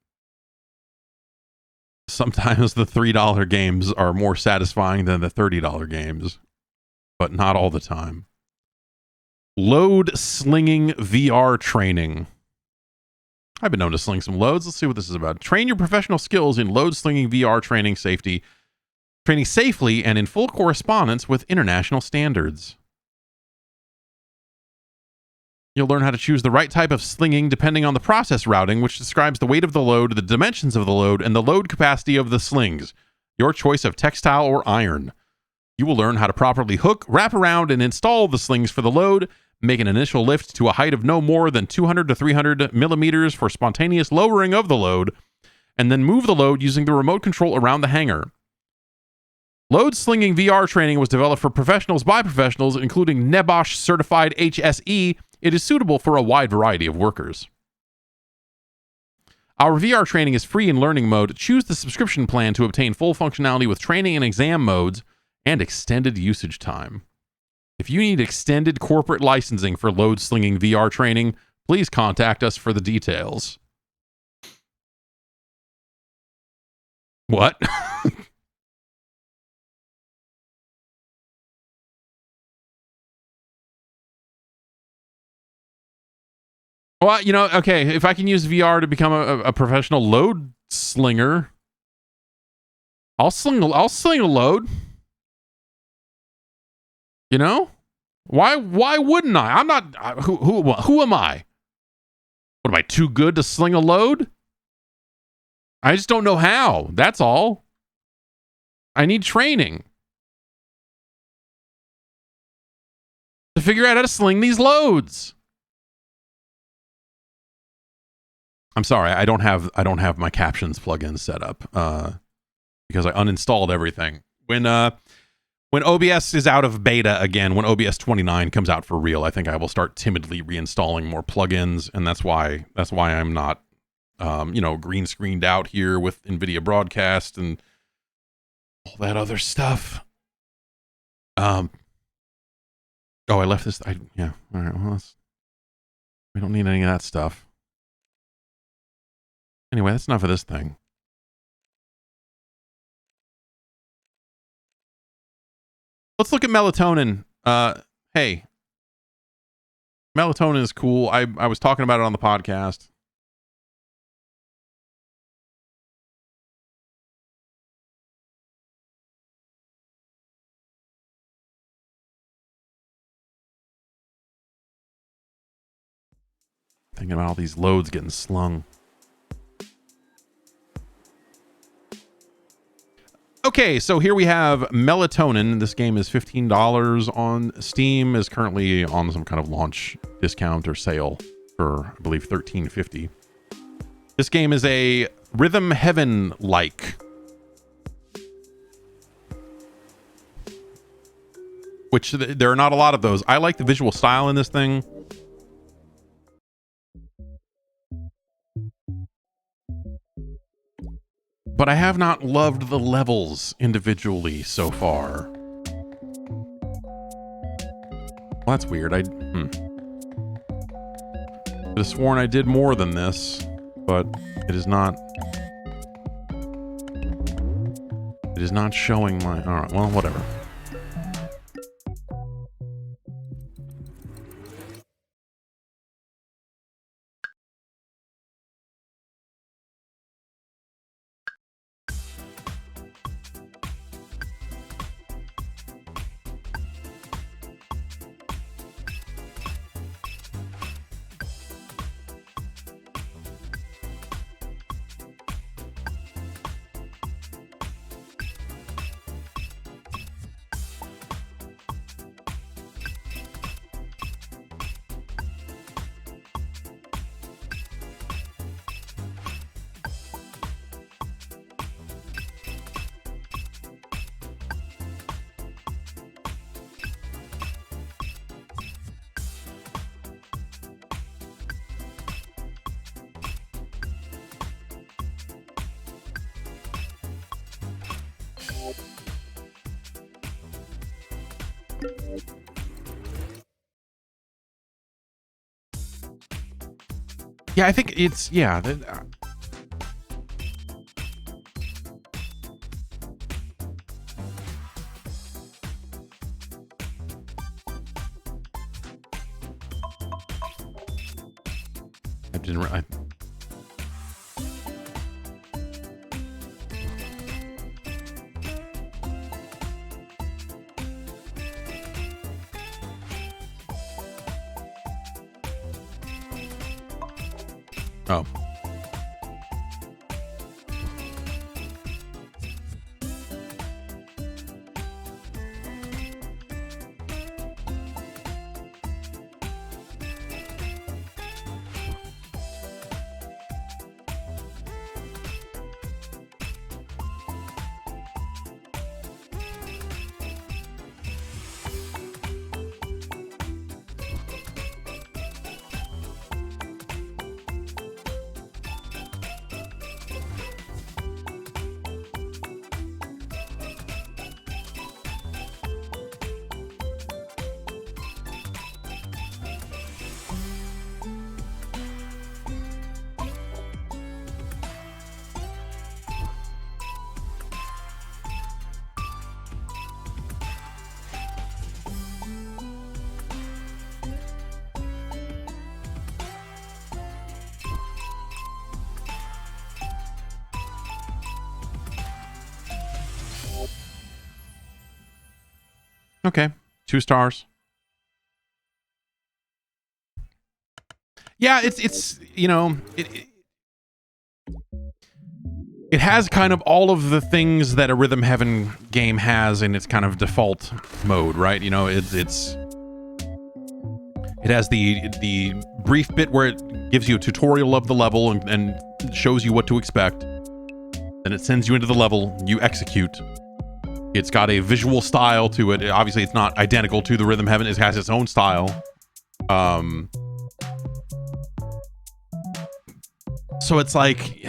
sometimes the $3 games are more satisfying than the $30 games, but not all the time. Load slinging VR training. I've been known to sling some loads. Let's see what this is about. Train your professional skills in load slinging VR training safely and in full correspondence with international standards. You'll learn how to choose the right type of slinging depending on the process routing, which describes the weight of the load, the dimensions of the load, and the load capacity of the slings. Your choice of textile or iron. You will learn how to properly hook, wrap around, and install the slings for the load, make an initial lift to a height of no more than 200 to 300 millimeters for spontaneous lowering of the load, and then move the load using the remote control around the hanger. Load slinging VR training was developed for professionals by professionals, including NEBOSH certified HSE. It is suitable for a wide variety of workers. Our VR training is free in learning mode. Choose the subscription plan to obtain full functionality with training and exam modes and extended usage time. If you need extended corporate licensing for load slinging VR training, please contact us for the details. What? Well, okay, if I can use VR to become a professional load slinger, I'll sling a load. Why wouldn't I? I'm not who am I? What, am I too good to sling a load? I just don't know how. That's all. I need training to figure out how to sling these loads. I'm sorry, I don't have my captions plugin set up because I uninstalled everything. When OBS is out of beta again, when OBS 29 comes out for real, I think I will start timidly reinstalling more plugins, and that's why I'm not green screened out here with NVIDIA Broadcast and all that other stuff. I left this. All right. Well, we don't need any of that stuff. Anyway, that's enough of this thing. Let's look at Melatonin. Hey, Melatonin is cool. I was talking about it on the podcast. Thinking about all these loads getting slung. Okay, so here we have Melatonin. This game is $15 on Steam. Is currently on some kind of launch discount or sale for, I believe, $13.50. This game is a Rhythm Heaven-like which there are not a lot of those. I like the visual style in this thing. But I have not loved the levels individually so far. Well, that's weird. I could have sworn I did more than this, but it is not. It is not showing my... All right, well, whatever. Yeah, I think it's... Yeah. I didn't... Oh. Okay. 2 stars. Yeah, it's you know, it has kind of all of the things that a Rhythm Heaven game has in its kind of default mode, right? You know, it has the brief bit where it gives you a tutorial of the level and shows you what to expect. Then it sends you into the level, you execute. It's got a visual style to it. Obviously, it's not identical to the Rhythm Heaven. It has its own style. So it's like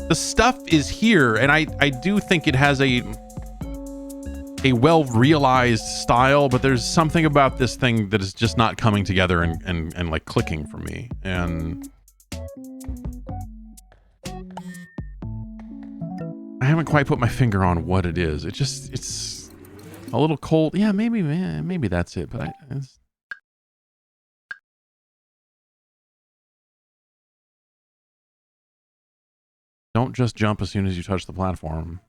the stuff is here, and I do think it has a well-realized style, but there's something about this thing that is just not coming together and like clicking for me. And I haven't quite put my finger on what it is. It's a little cold. Yeah, maybe that's it. But don't just jump as soon as you touch the platform.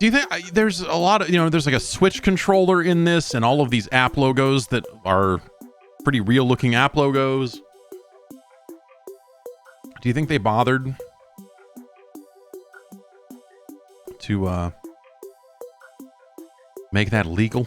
Do you think there's a lot of, there's like a Switch controller in this and all of these app logos that are pretty real looking app logos? Do you think they bothered to make that legal?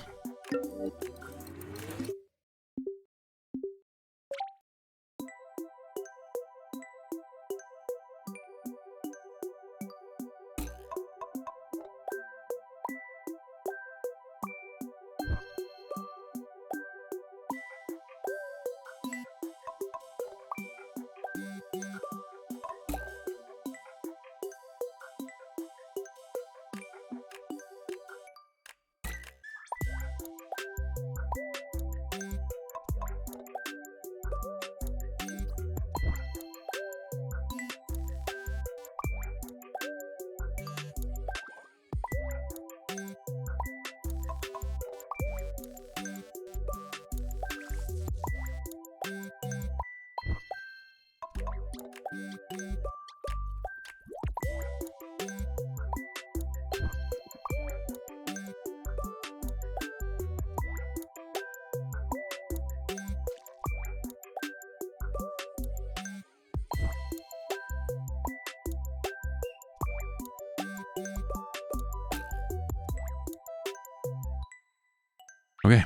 Okay.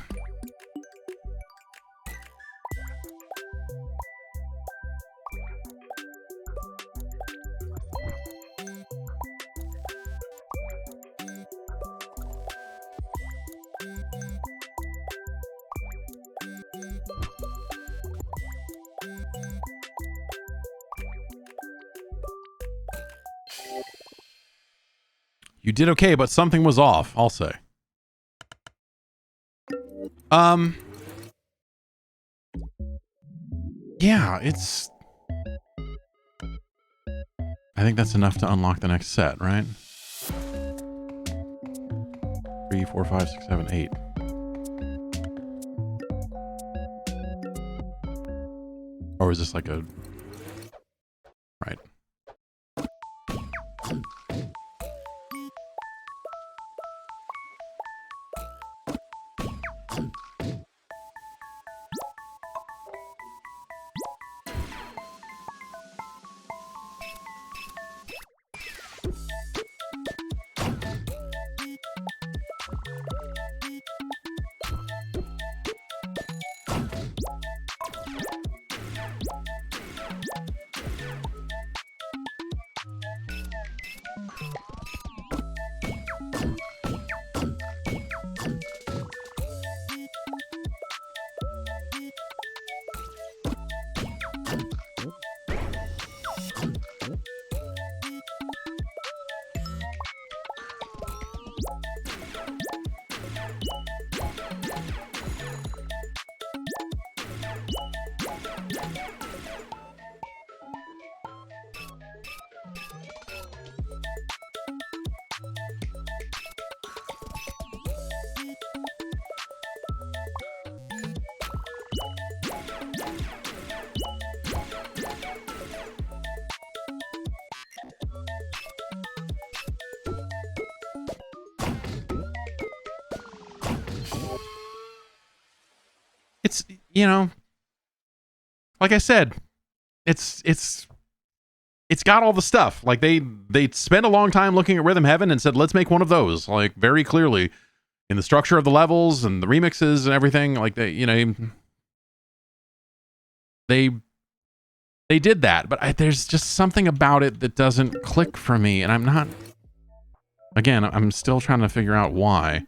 You did okay, but something was off, I'll say. Yeah, it's... I think that's enough to unlock the next set, right? 3, 4, 5, 6, 7, 8. Or is this like a... Right. It's, like I said, it's got all the stuff. Like they spent a long time looking at Rhythm Heaven and said, let's make one of those, like very clearly in the structure of the levels and the remixes and everything. Like they did that, but there's just something about it that doesn't click for me. And I'm still trying to figure out why.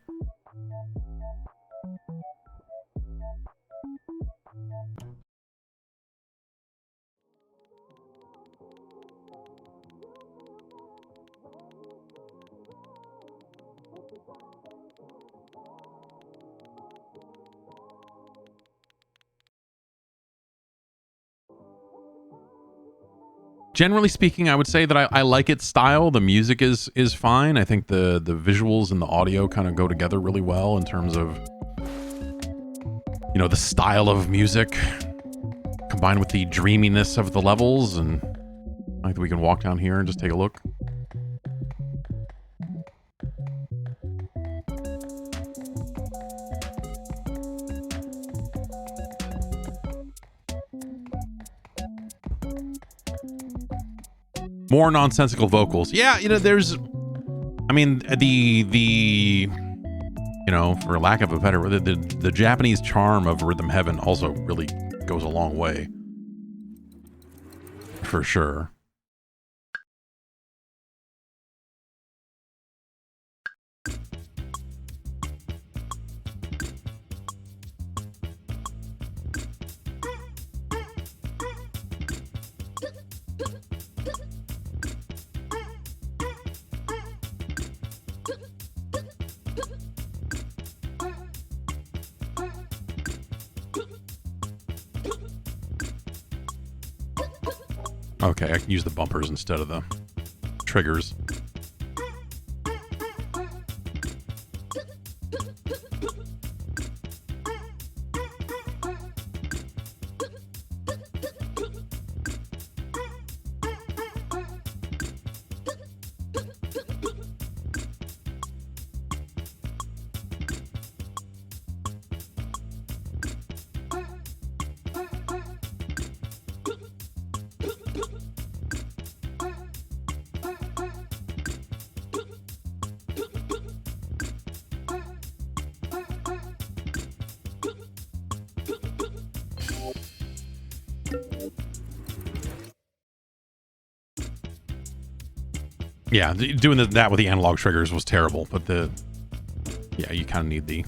Generally speaking, I would say that I like its style. The music is fine. I think the visuals and the audio kind of go together really well in terms of, the style of music combined with the dreaminess of the levels. And I think we can walk down here and just take a look. More nonsensical vocals. Yeah, you know, there's, I mean, the you know, for lack of a better word, the Japanese charm of Rhythm Heaven also really goes a long way. For sure. Okay, I can use the bumpers instead of the triggers. Yeah, doing that with the analog triggers was terrible, but yeah, you kind of need the...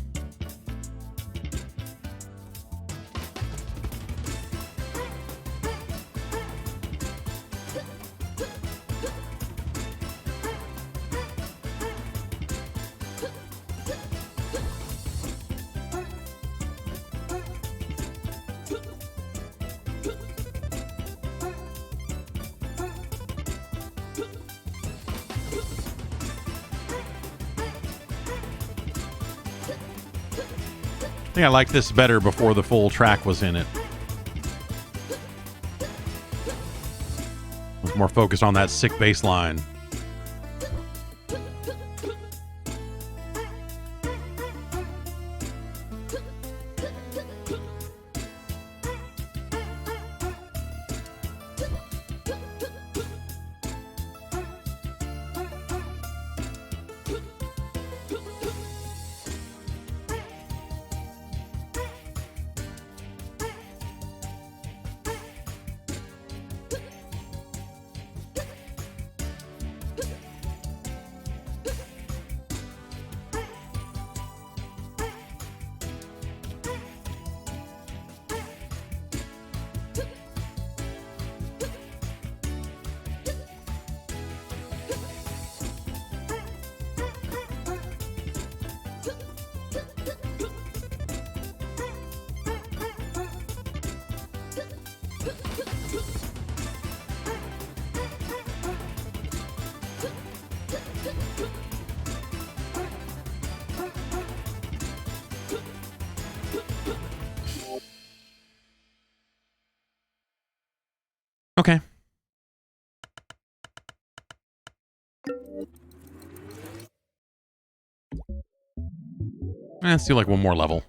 I think I liked this better before the full track was in it. I was more focused on that sick bass line. Okay. Let's do like one more level.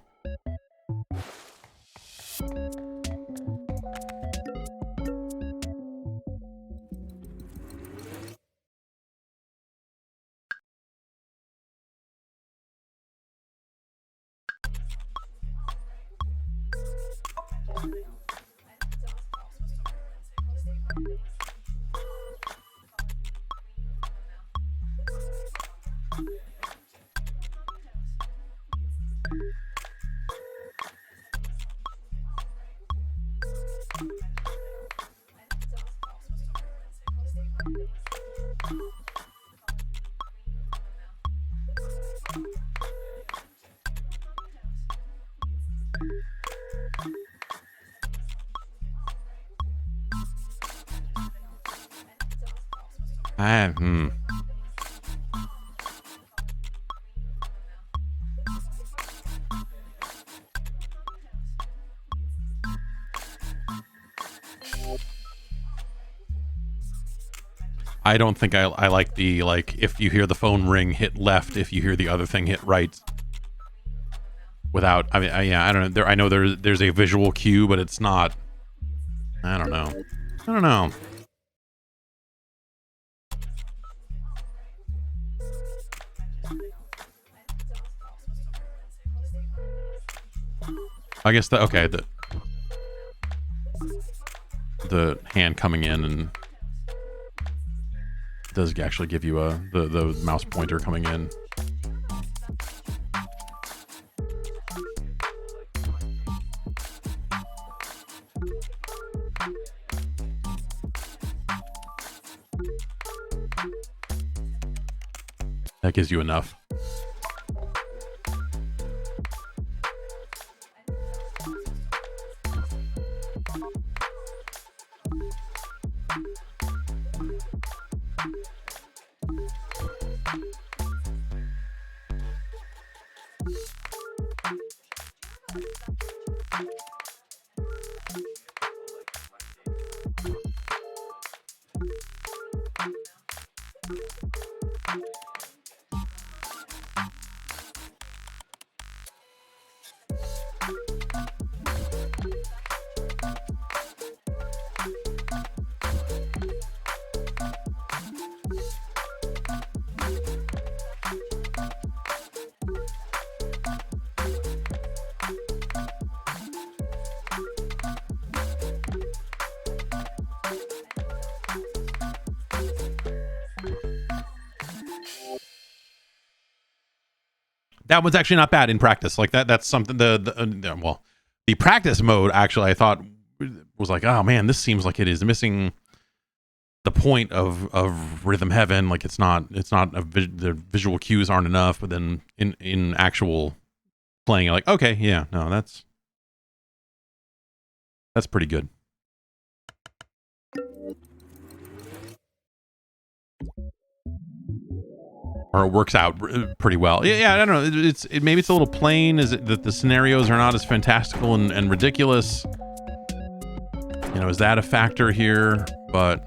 I don't think I like the, like, if you hear the phone ring, hit left. If you hear the other thing, hit right. Without, I mean, yeah, I don't know. I know there's a visual cue, but it's not. I don't know. I guess the hand coming in and does actually give you the mouse pointer coming in. That gives you enough. That was actually not bad in practice. Like that's something the practice mode actually I thought was like, oh man, this seems like it is missing the point of Rhythm Heaven. Like it's not the visual cues aren't enough, but then in actual playing, you're like, okay, yeah, no, that's pretty good. Or it works out pretty well. Yeah, I don't know. Maybe it's a little plain. Is it that the scenarios are not as fantastical and ridiculous? You know, is that a factor here? But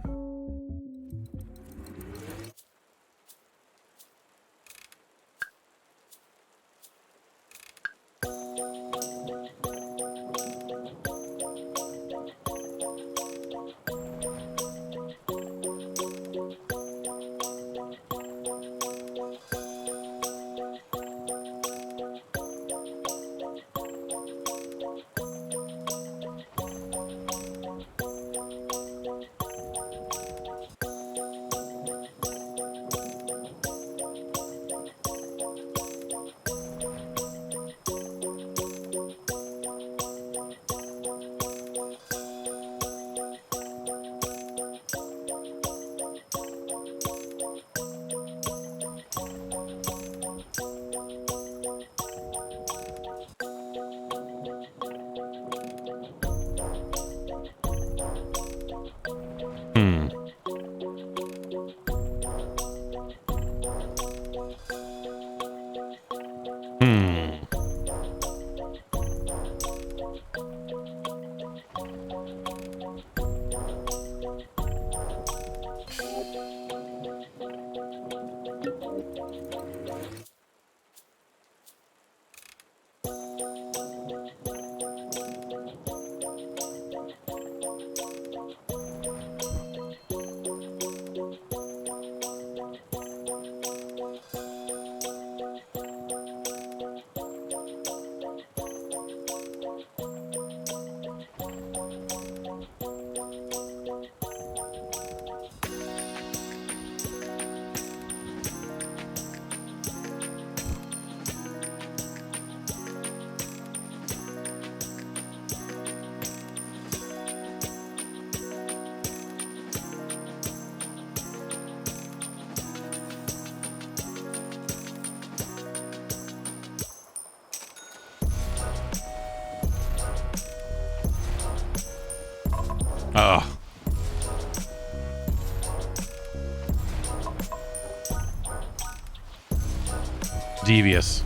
devious.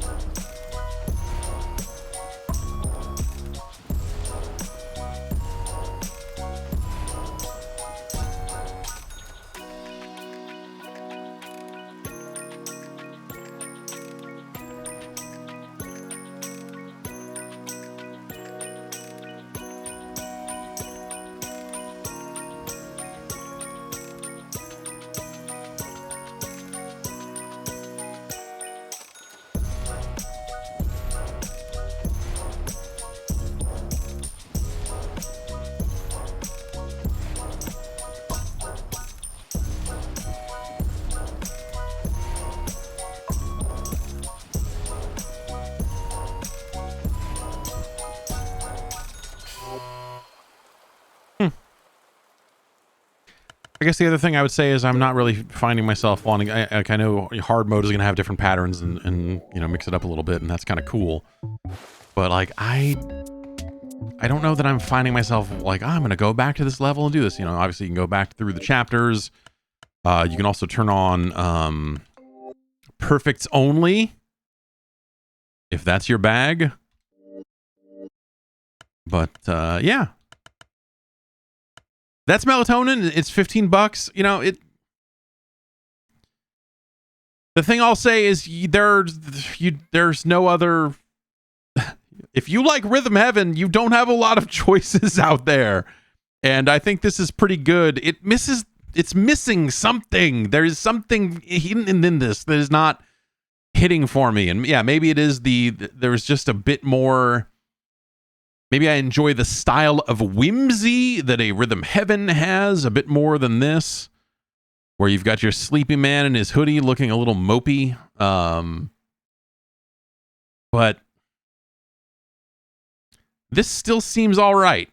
I guess the other thing I would say is I'm not really finding myself wanting. I know hard mode is going to have different patterns and you know, mix it up a little bit, and that's kind of cool. But like I don't know that I'm finding myself like, oh, I'm going to go back to this level and do this. You know, obviously you can go back through the chapters. You can also turn on perfects only if that's your bag. But yeah. That's Melatonin. It's $15. You know, the thing I'll say is there's no other. If you like Rhythm Heaven, you don't have a lot of choices out there, and I think this is pretty good. It's missing something. There's something hidden in this that is not hitting for me, and yeah, maybe it is there's just a bit more. Maybe I enjoy the style of whimsy that a Rhythm Heaven has a bit more than this, where you've got your sleepy man in his hoodie looking a little mopey. But this still seems all right.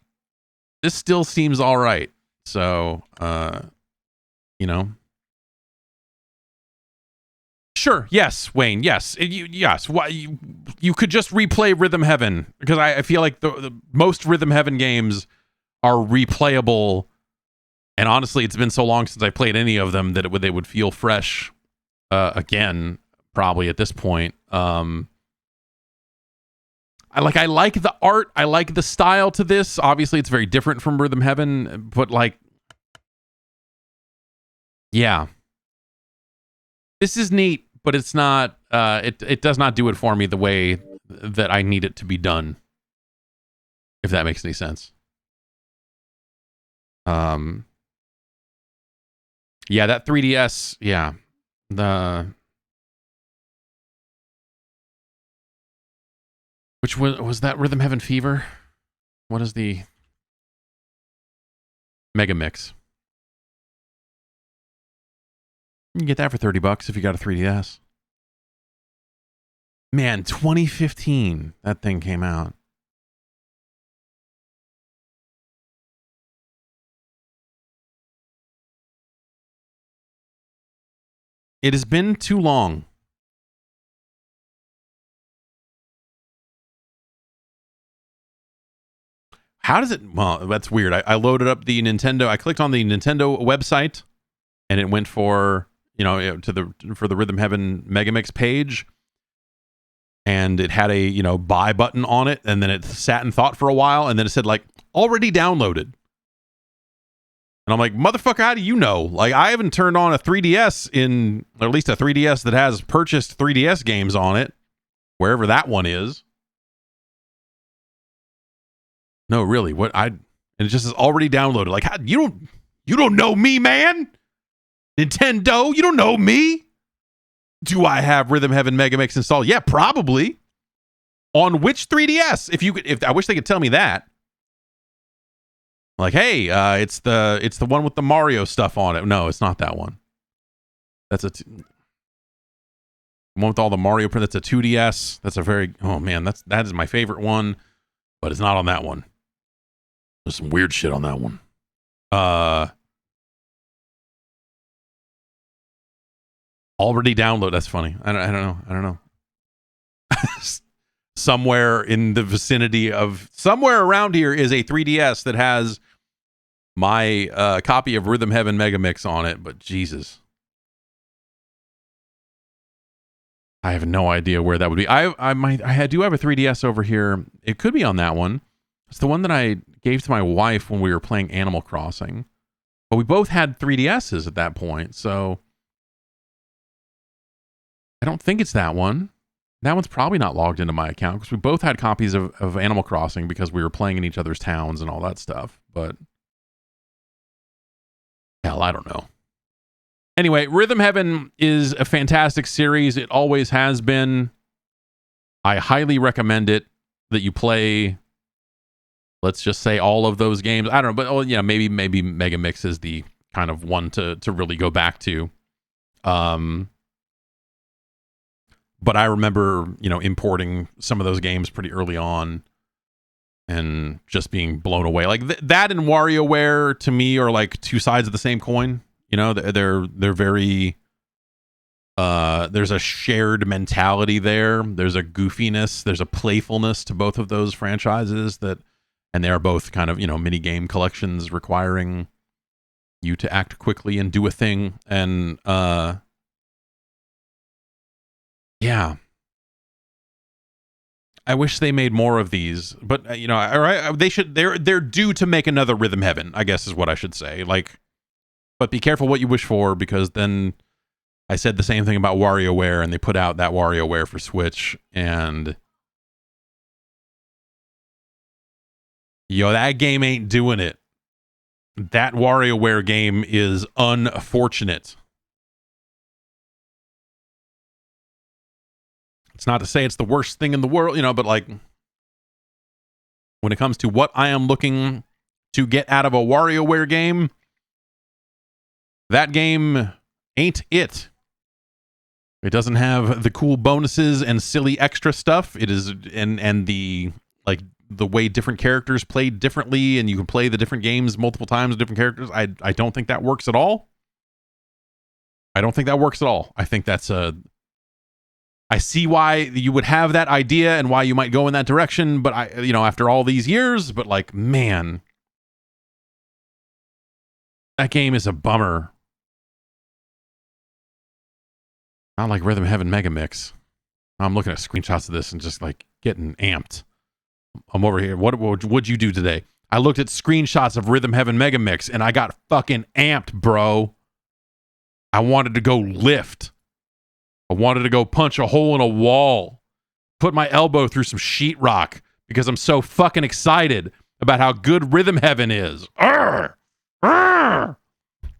So, you know. Sure. Yes, Wayne. Yes. Yes. Why you could just replay Rhythm Heaven, because I feel like the most Rhythm Heaven games are replayable, and honestly, it's been so long since I played any of them that they would feel fresh again, probably at this point. I like the art. I like the style to this. Obviously, it's very different from Rhythm Heaven, but like, yeah. This is neat, but it's not, it does not do it for me the way that I need it to be done, if that makes any sense. Yeah, that 3DS, yeah. Which was that Rhythm Heaven Fever? What is the Mega Mix? You can get that for $30 if you got a 3DS. Man, 2015, that thing came out. It has been too long. How does it? Well, that's weird. I loaded up the Nintendo. I clicked on the Nintendo website, and it went for, you know, for the Rhythm Heaven Megamix page, and it had a, you know, buy button on it, and then it sat and thought for a while, and then it said like already downloaded. And I'm like, motherfucker, how do you know? Like, I haven't turned on a 3DS or at least a 3DS that has purchased 3DS games on it, wherever that one is. No, really. And it just is already downloaded. Like, how, you don't know me, man. Nintendo, you don't know me. Do I have Rhythm Heaven Megamix installed? Yeah, probably. On which 3DS? If I wish they could tell me that. Like, hey, it's the one with the Mario stuff on it. No, it's not that one. That's the one with all the Mario. That's a 2DS. That's a very, oh man, that is my favorite one, but it's not on that one. There's some weird shit on that one. Already download. That's funny. I don't know. Somewhere in the vicinity of somewhere around here is a 3DS that has my copy of Rhythm Heaven Megamix on it, but Jesus, I have no idea where that would be. I do have a 3DS over here. It could be on that one. It's the one that I gave to my wife when we were playing Animal Crossing, but we both had 3DSs at that point, so I don't think it's that one. That one's probably not logged into my account because we both had copies of Animal Crossing because we were playing in each other's towns and all that stuff. But hell, I don't know. Anyway, Rhythm Heaven is a fantastic series. It always has been. I highly recommend it that you play, let's just say, all of those games. I don't know, but yeah, maybe Mega Mix is the kind of one to really go back to. But I remember, you know, importing some of those games pretty early on. and just being blown away. Like that and WarioWare to me are like two sides of the same coin. You know, they're very there's a shared mentality there. There's a goofiness, there's a playfulness to both of those franchises and they are both kind of, you know, mini game collections requiring you to act quickly and do a thing. And yeah, I wish they made more of these, but you know, they should. They're due to make another Rhythm Heaven, I guess is what I should say. Like, but be careful what you wish for, because then I said the same thing about WarioWare, and they put out that WarioWare for Switch, and that game ain't doing it. That WarioWare game is unfortunate. It's not to say it's the worst thing in the world, you know, but like when it comes to what I am looking to get out of a WarioWare game, that game ain't it. It doesn't have the cool bonuses and silly extra stuff. It is and the like the way different characters play differently, and you can play the different games multiple times with different characters. I don't think that works at all. I don't think that works at all. I think that's I see why you would have that idea and why you might go in that direction, but after all these years, but like, man, that game is a bummer. Not like Rhythm Heaven Mega Mix. I'm looking at screenshots of this and just like getting amped. I'm over here. What'd you do today? I looked at screenshots of Rhythm Heaven Mega Mix and I got fucking amped, bro. I wanted to go lift. I wanted to go punch a hole in a wall, put my elbow through some sheetrock because I'm so fucking excited about how good Rhythm Heaven is. Arr! Arr!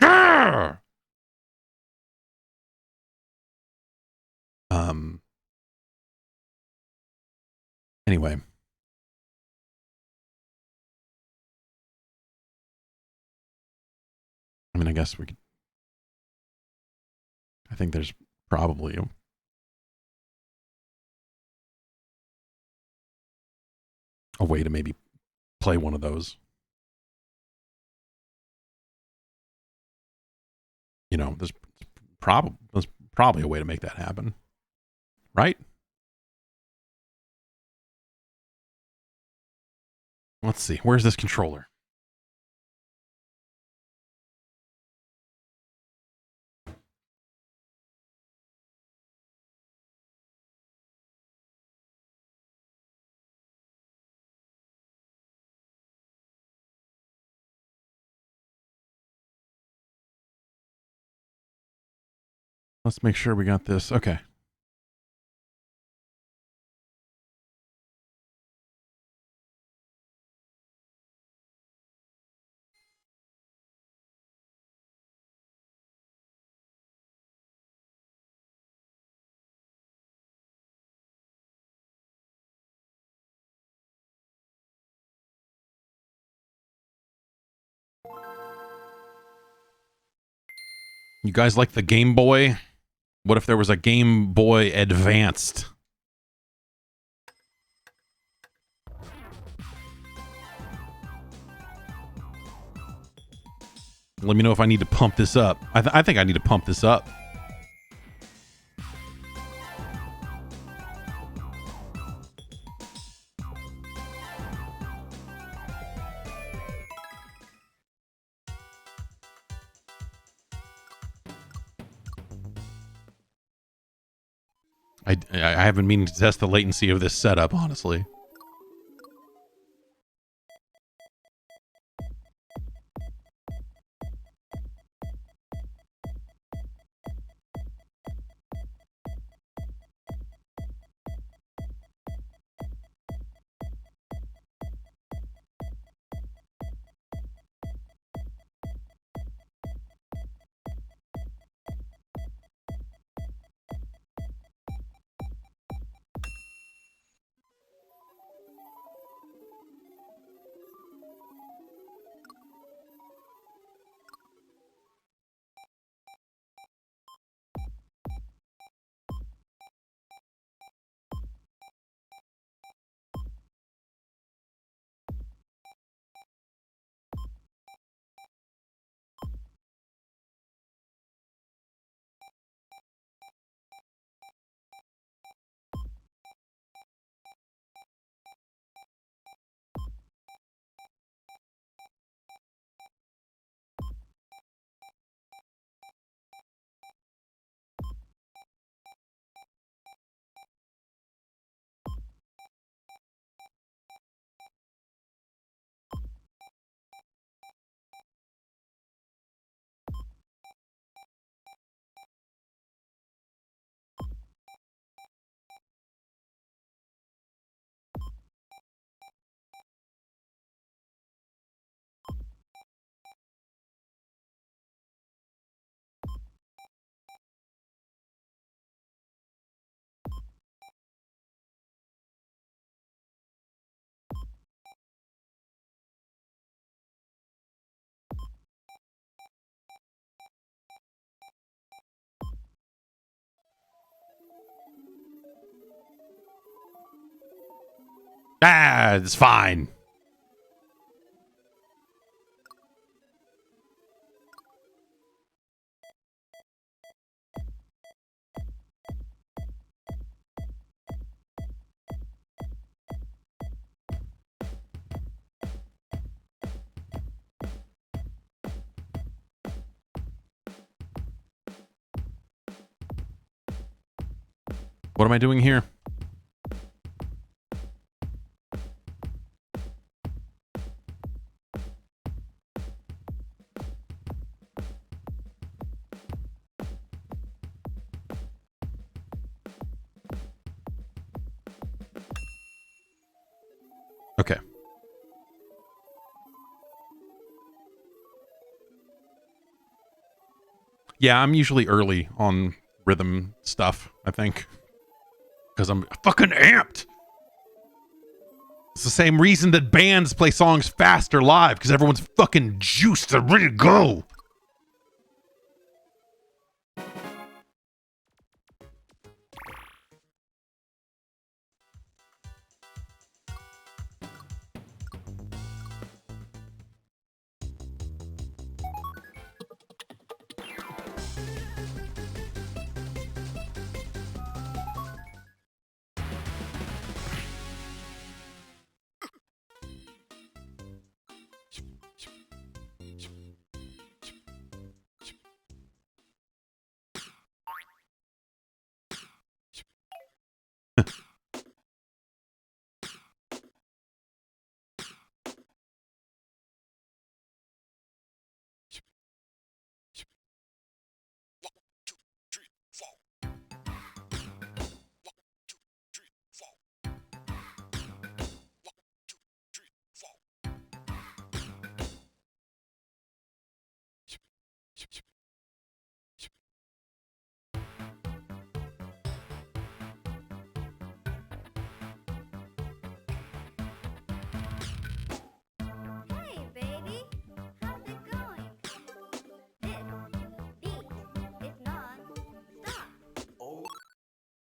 Arr! Anyway. I mean, I guess we could. I think there's probably a way to maybe play one of those. You know, there's probably a way to make that happen. Right? Let's see. Where's this controller? Let's make sure we got this. Okay. You guys like the Game Boy? What if there was a Game Boy Advanced? Let me know if I need to pump this up. I think I need to pump this up. I have been meaning to test the latency of this setup, honestly. Ah, it's fine. What am I doing here? Okay. Yeah, I'm usually early on rhythm stuff, I think. Because I'm fucking amped. It's the same reason that bands play songs faster live, because everyone's fucking juiced. They're ready to go.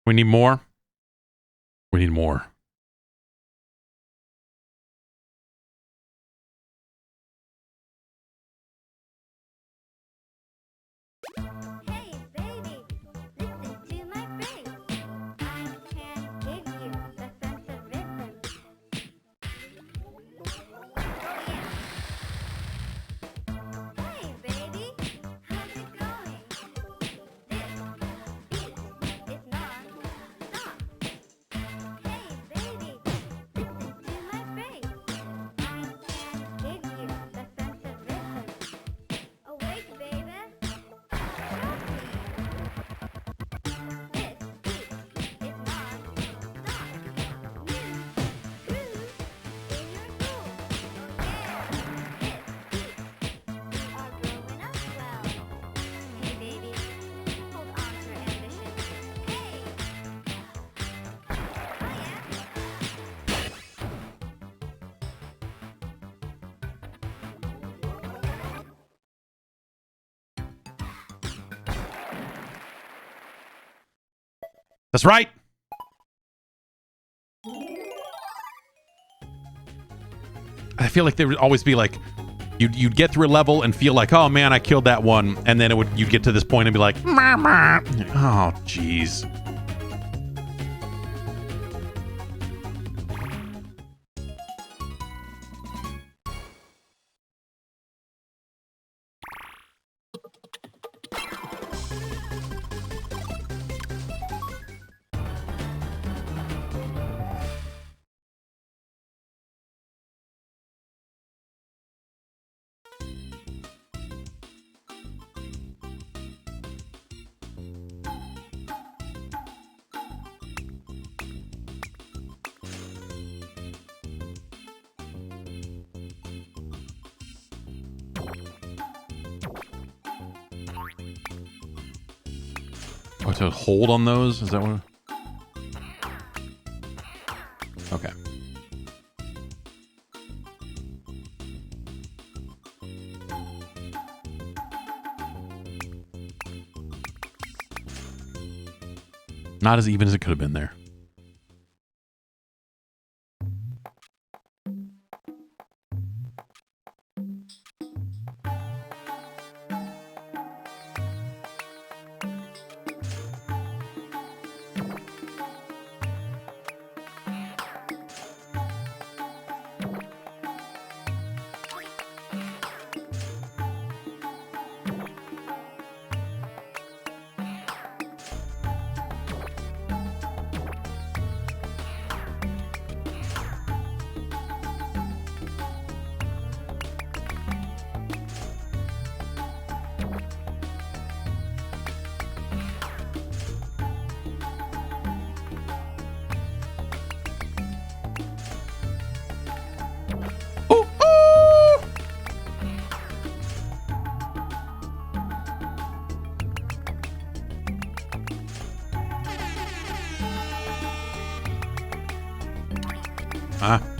We need more. We need more. That's right. I feel like there would always be like, you'd get through a level and feel like, oh man, I killed that one, and then you'd get to this point and be like, mama. Oh jeez. To hold on those? Is that what? Okay. Not as even as it could have been there.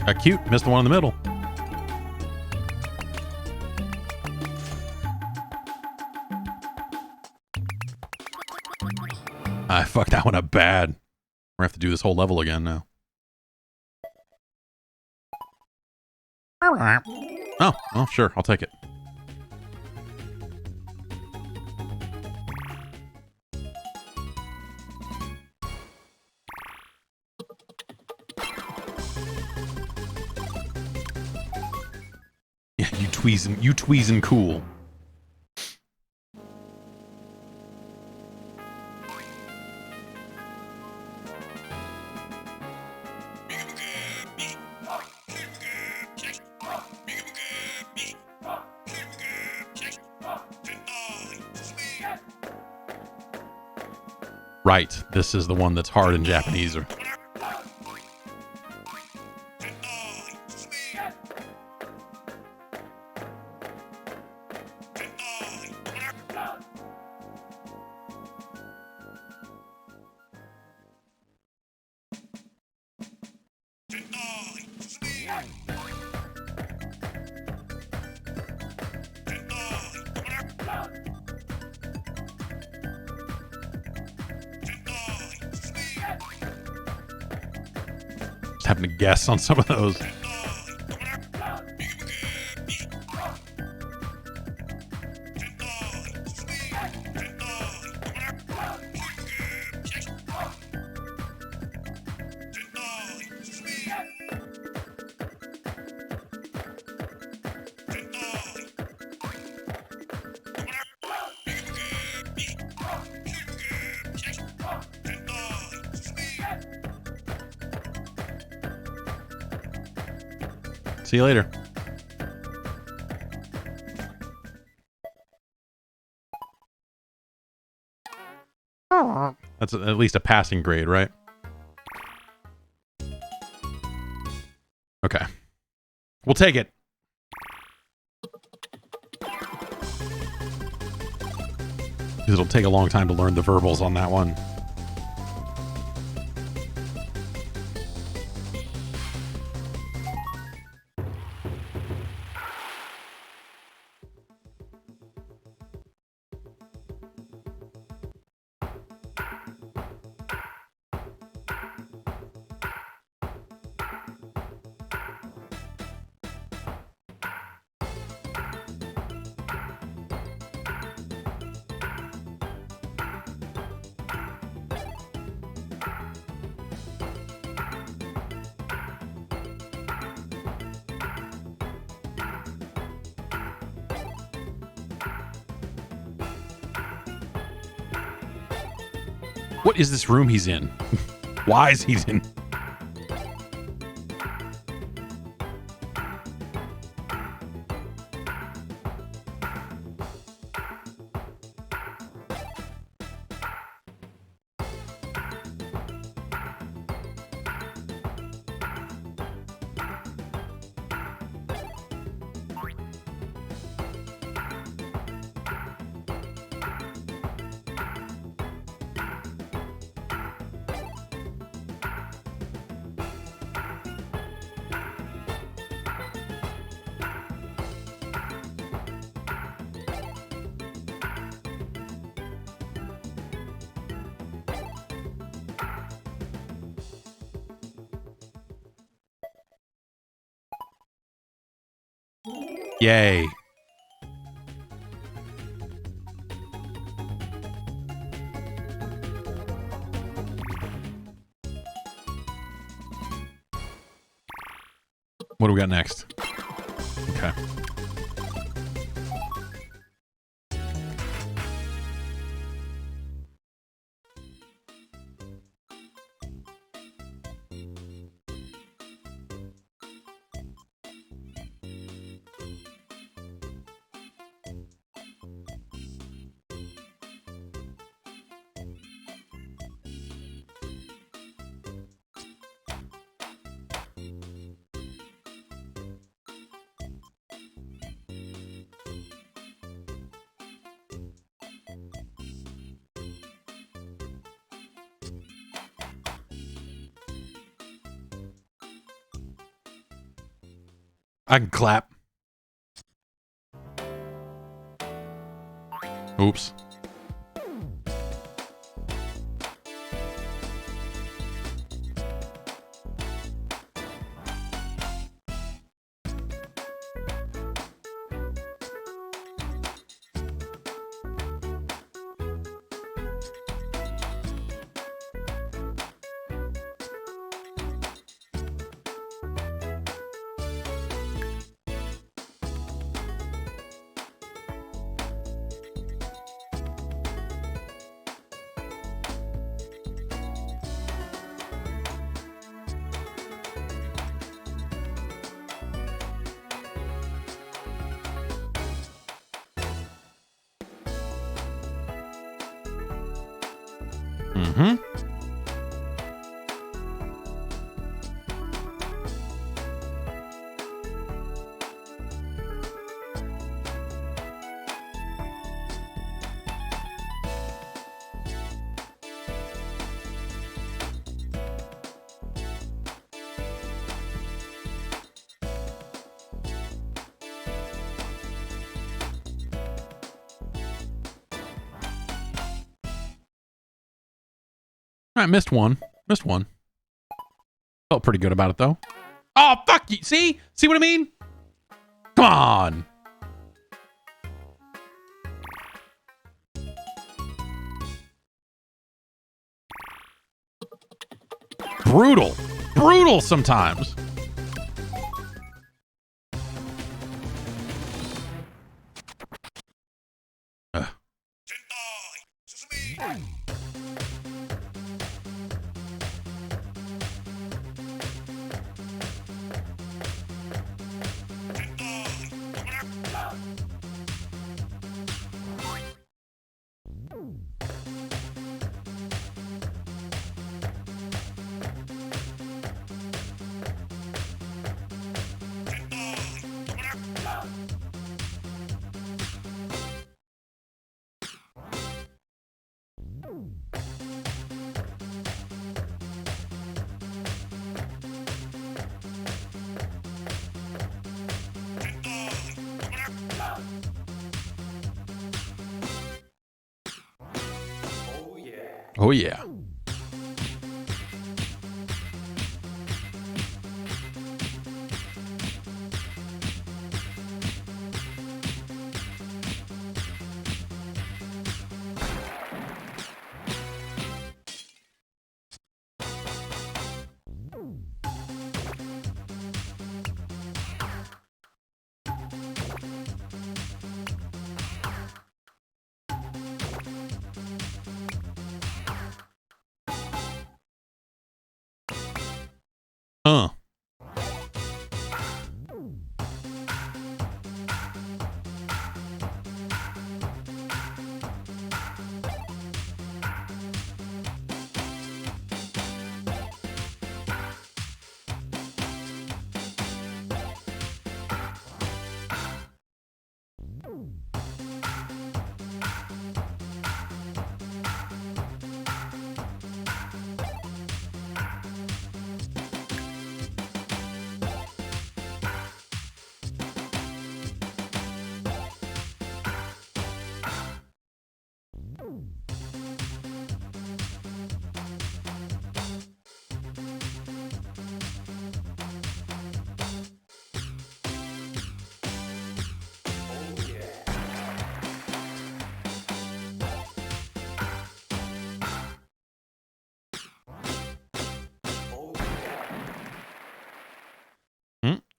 got cute. Missed the one in the middle. I fucked that one up bad. We're gonna have to do this whole level again now. Oh, well, sure. I'll take it. Yeah, you tweezing cool. Right, this is the one that's hard in Japanese. Just having to guess on some of those. See you later. That's at least a passing grade, right? Okay. We'll take it. Because it'll take a long time to learn the verbals on that one. What is this room he's in? Why is he in? Yay. What do we got next? Okay. I can clap. Oops. Mm-hmm. I missed one. Missed one. Felt pretty good about it, though. Oh, fuck you. See? See what I mean? Come on. Brutal. Brutal sometimes. Oh, yeah.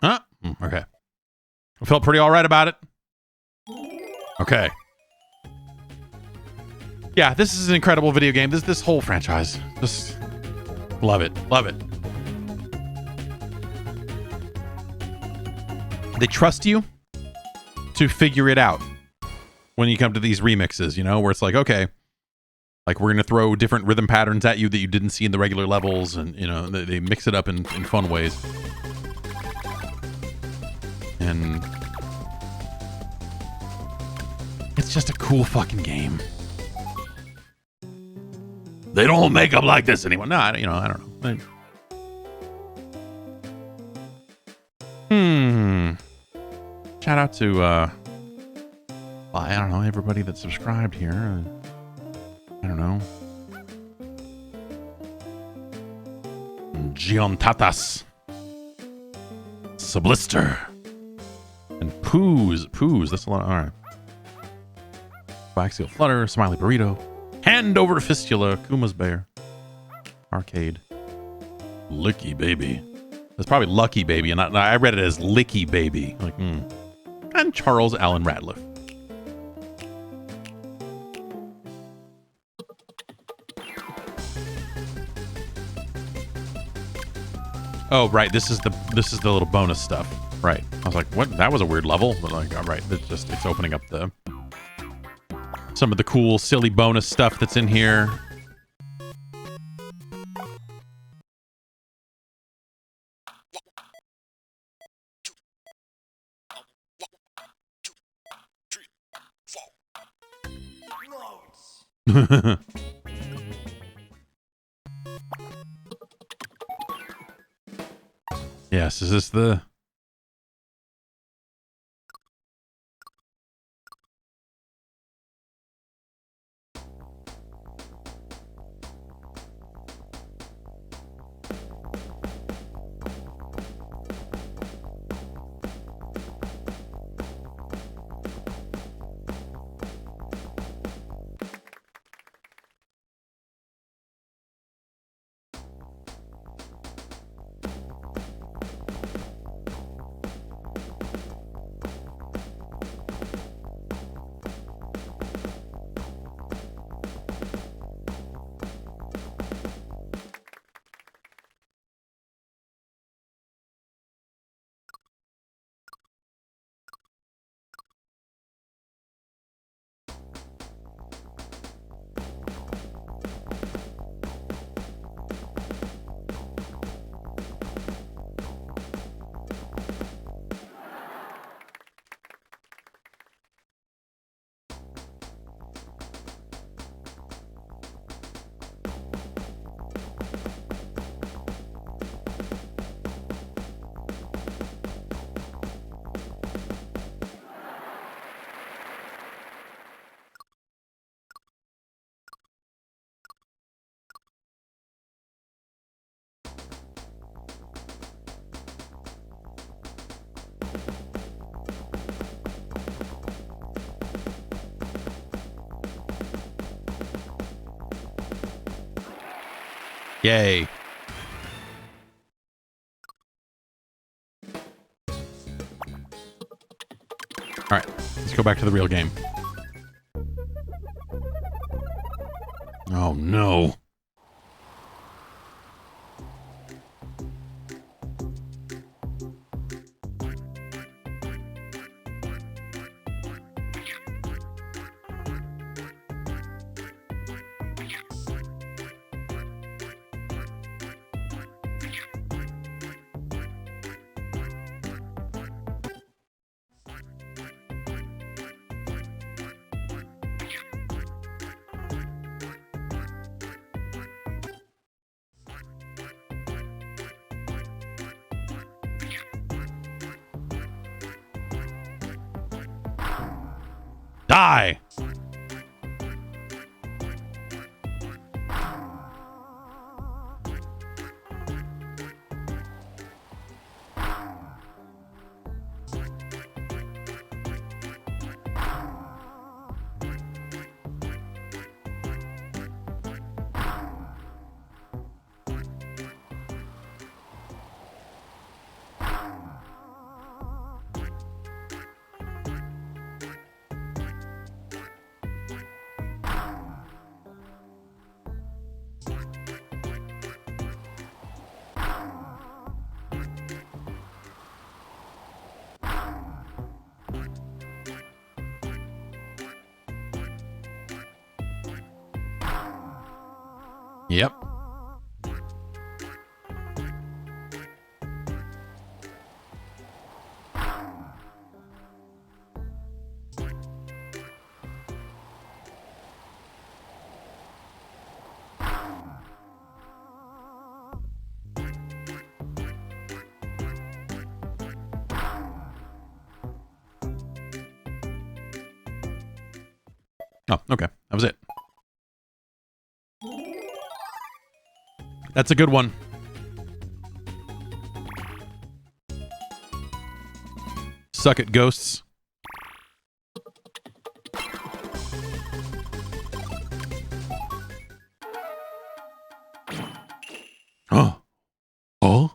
Huh. Okay. I felt pretty all right about it. Okay. Yeah, this is an incredible video game. This whole franchise. Just love it. Love it. They trust you to figure it out when you come to these remixes, you know, where it's like, okay, like we're going to throw different rhythm patterns at you that you didn't see in the regular levels. And, you know, they mix it up in fun ways. And it's just a cool fucking game. They don't make them like this anymore. No, I don't know. Shout out to, well, I don't know, everybody that subscribed here. I don't know. Giontatas. Sublister. And Poos. That's a lot. All right. Coaxial Flutter. Smiley Burrito. Hand over Fistula. Kuma's Bear. Arcade. Licky Baby. That's probably Lucky Baby, and I read it as Licky Baby. Like, And Charles Allen Radcliffe. Oh, right. This is the little bonus stuff. Right. I was like, what? That was a weird level. But like, all right. It's opening up some of the cool, silly bonus stuff that's in here. Yes, is this the... Yay. All right, let's go back to the real game. Oh, no. Die! Oh, okay. That was it. That's a good one. Suck it, ghosts. Oh. Oh.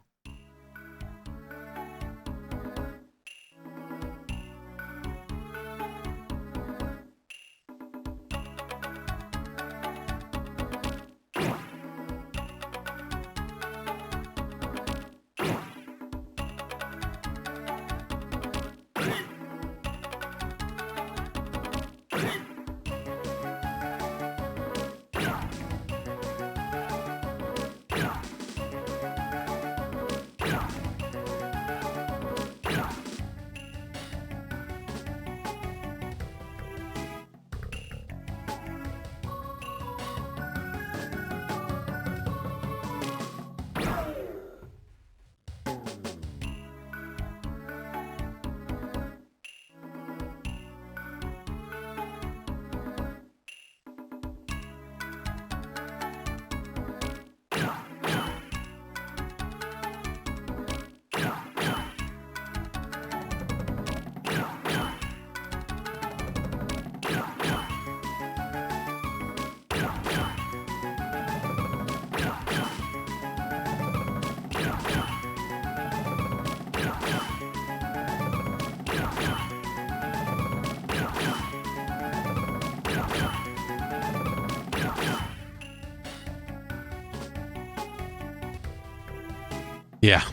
Yeah.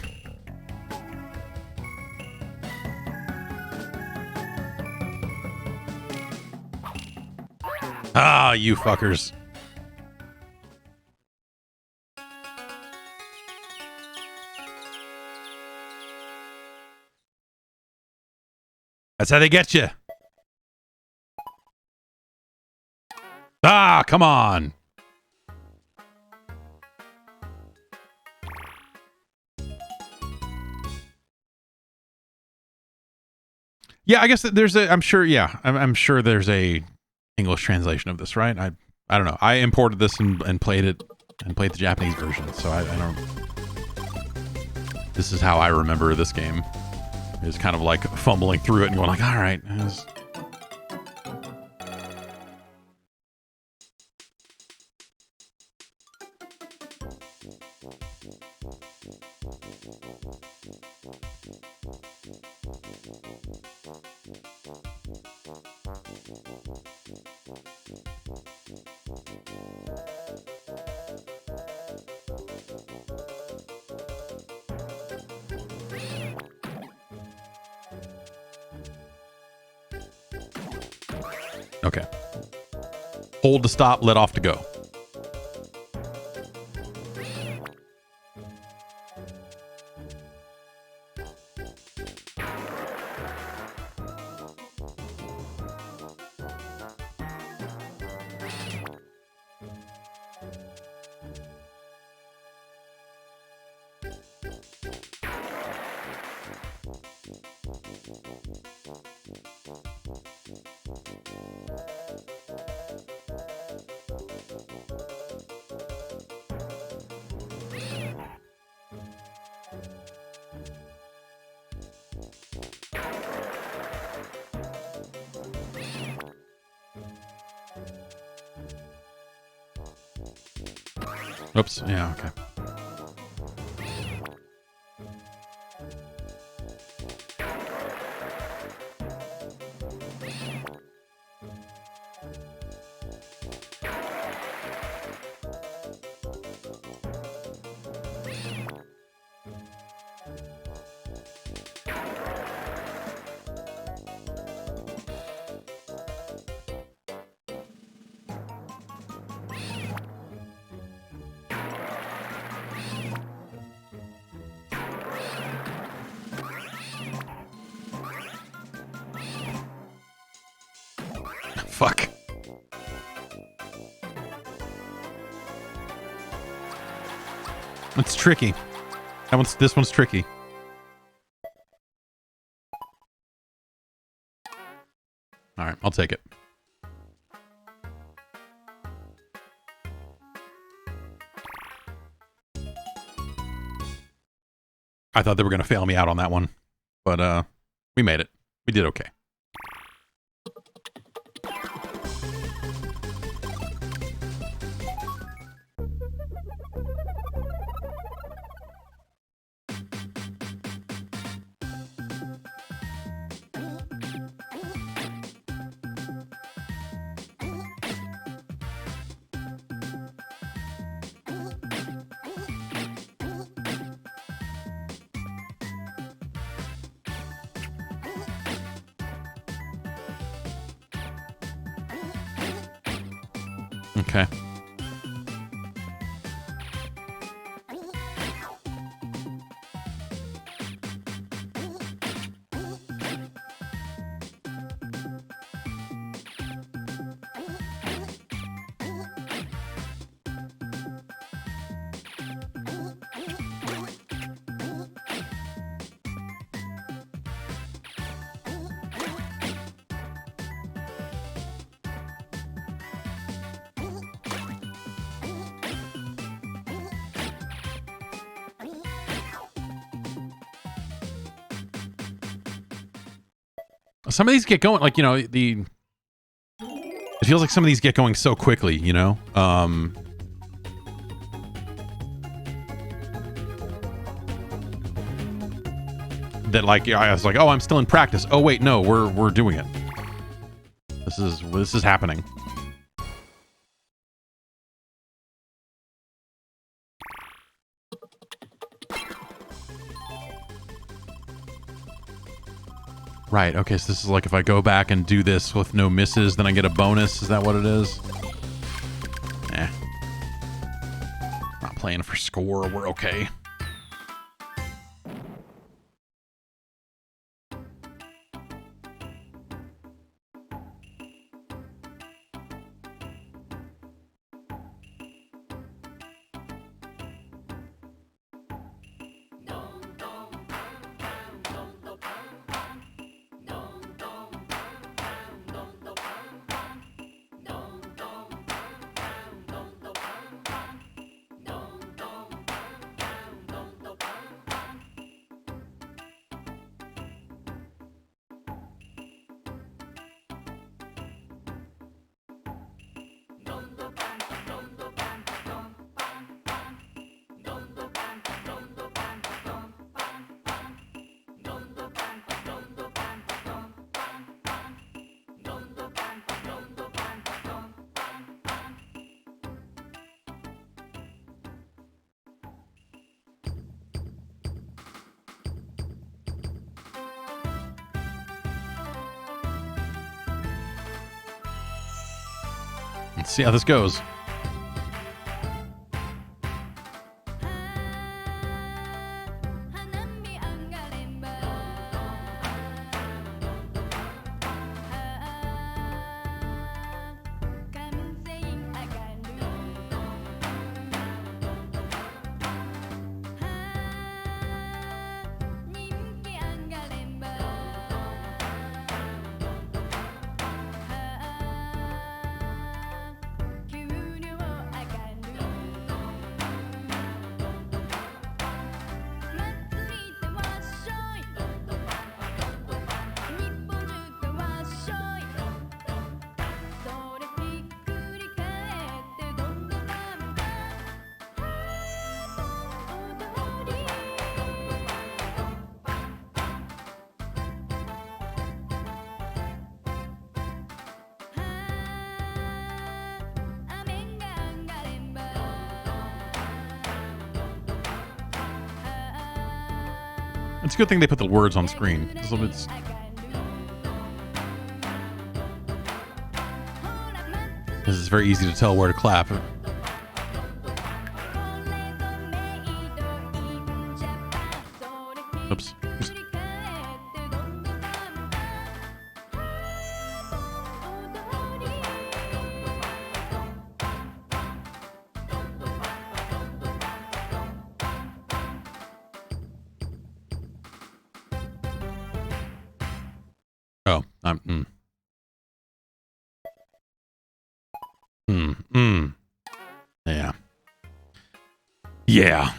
Ah, you fuckers. That's how they get you. Ah, come on. Yeah, I guess that there's a. I'm sure. Yeah, I'm sure there's a English translation of this, right? I don't know. I imported this and played it and played the Japanese version, so I don't. This is how I remember this game. It's kind of like fumbling through it and going like, all right. Okay. Hold to stop, let off to go. Oops. Yeah, okay. Fuck. It's tricky. This one's tricky. All right, I'll take it. I thought they were going to fail me out on that one, but we made it. We did okay. Okay. Some of these get going, like, you know, it feels like some of these get going so quickly, you know? That, like, I was like, oh, I'm still in practice. Oh, wait, no, we're doing it. This is happening. Right, okay, so this is like if I go back and do this with no misses, then I get a bonus. Is that what it is? Not playing for score. We're okay. Let's see how this goes. It's a good thing they put the words on screen. This is very easy to tell where to clap. Oops. Oh, Yeah. Yeah.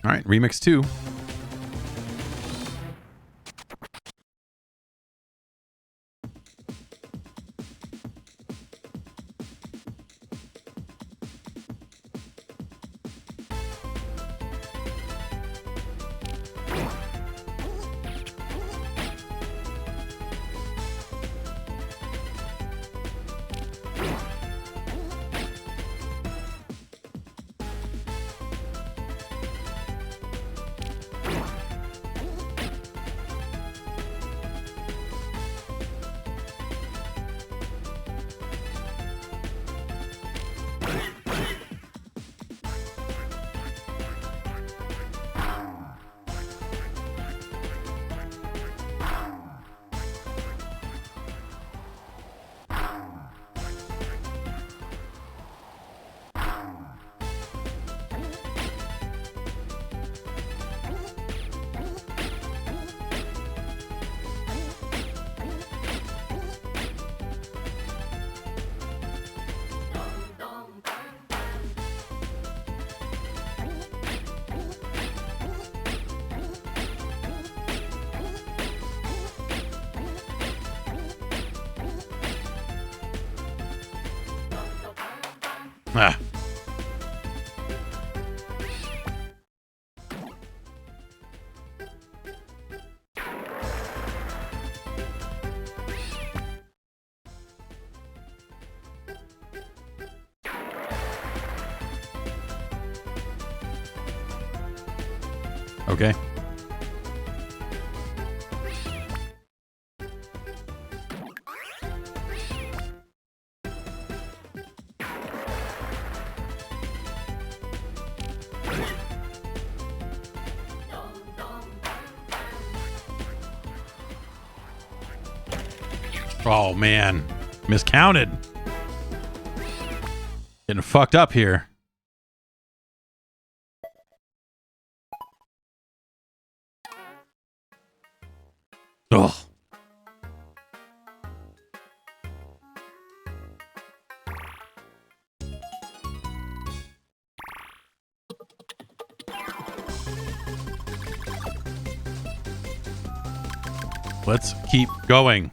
All right, remix 2. Ah. Okay. Oh, man. Miscounted. Getting fucked up here. Ugh. Let's keep going.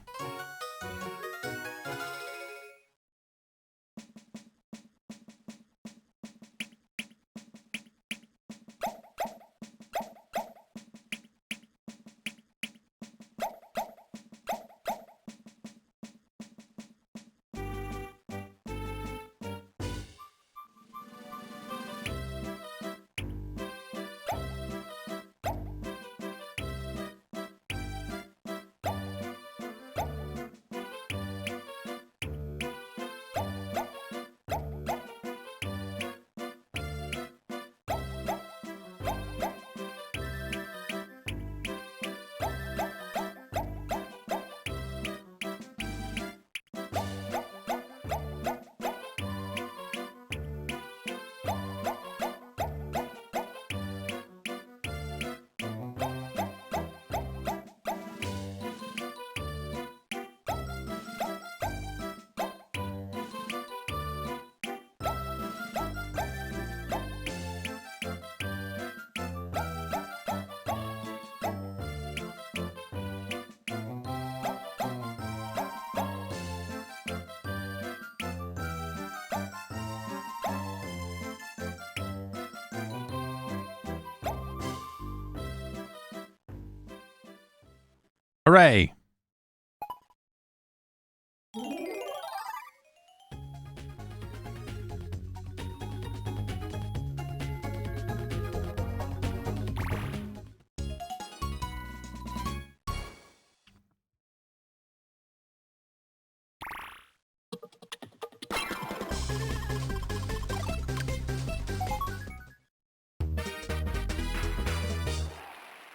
Hooray.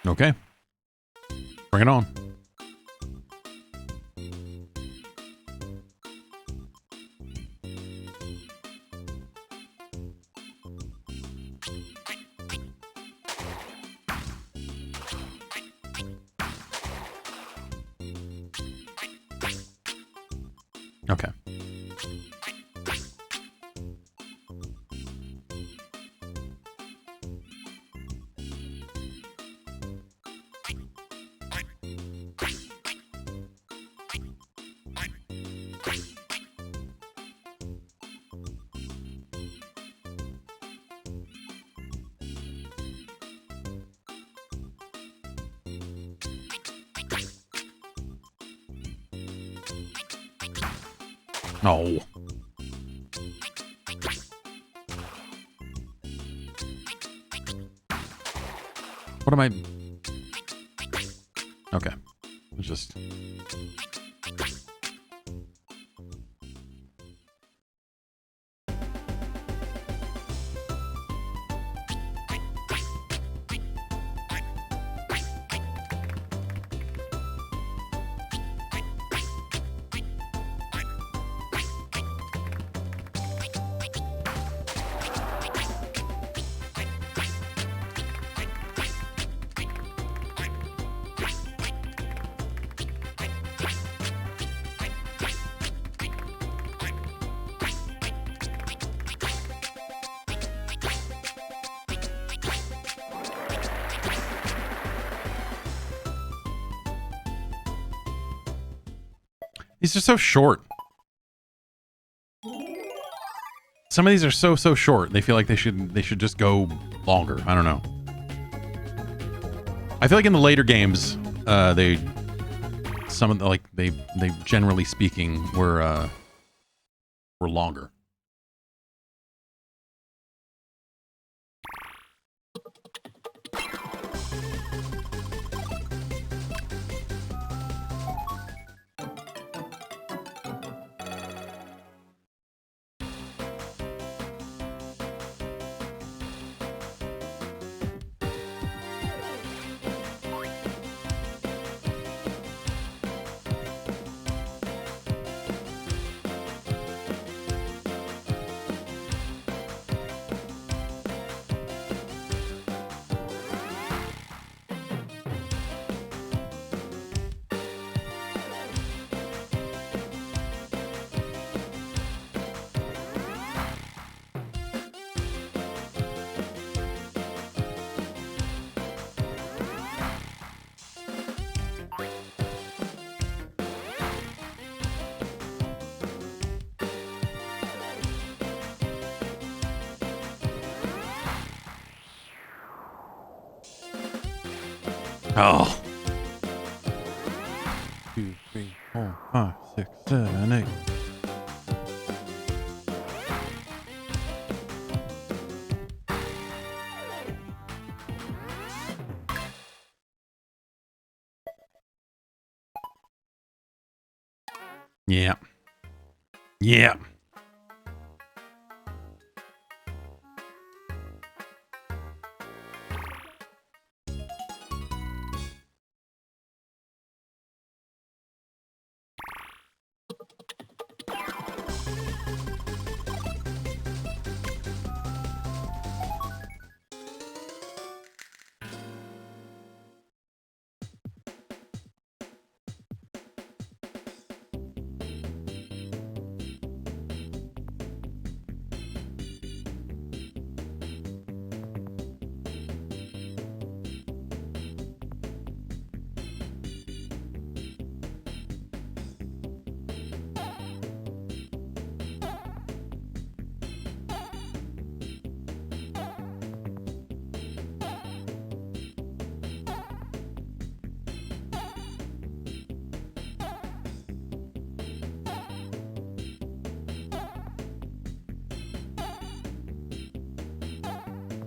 Okay. Bring it on. Okay. No. What am I? Okay. It's just... These are so short. Some of these are so short. They feel like they should just go longer. I don't know. I feel like in the later games, they generally speaking were longer. Oh. 2, 3, 4, 5, 6, 7, 8. Yeah. Yeah.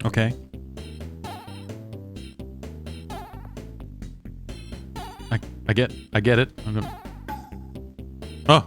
Okay. I get it. I'm gonna... Oh.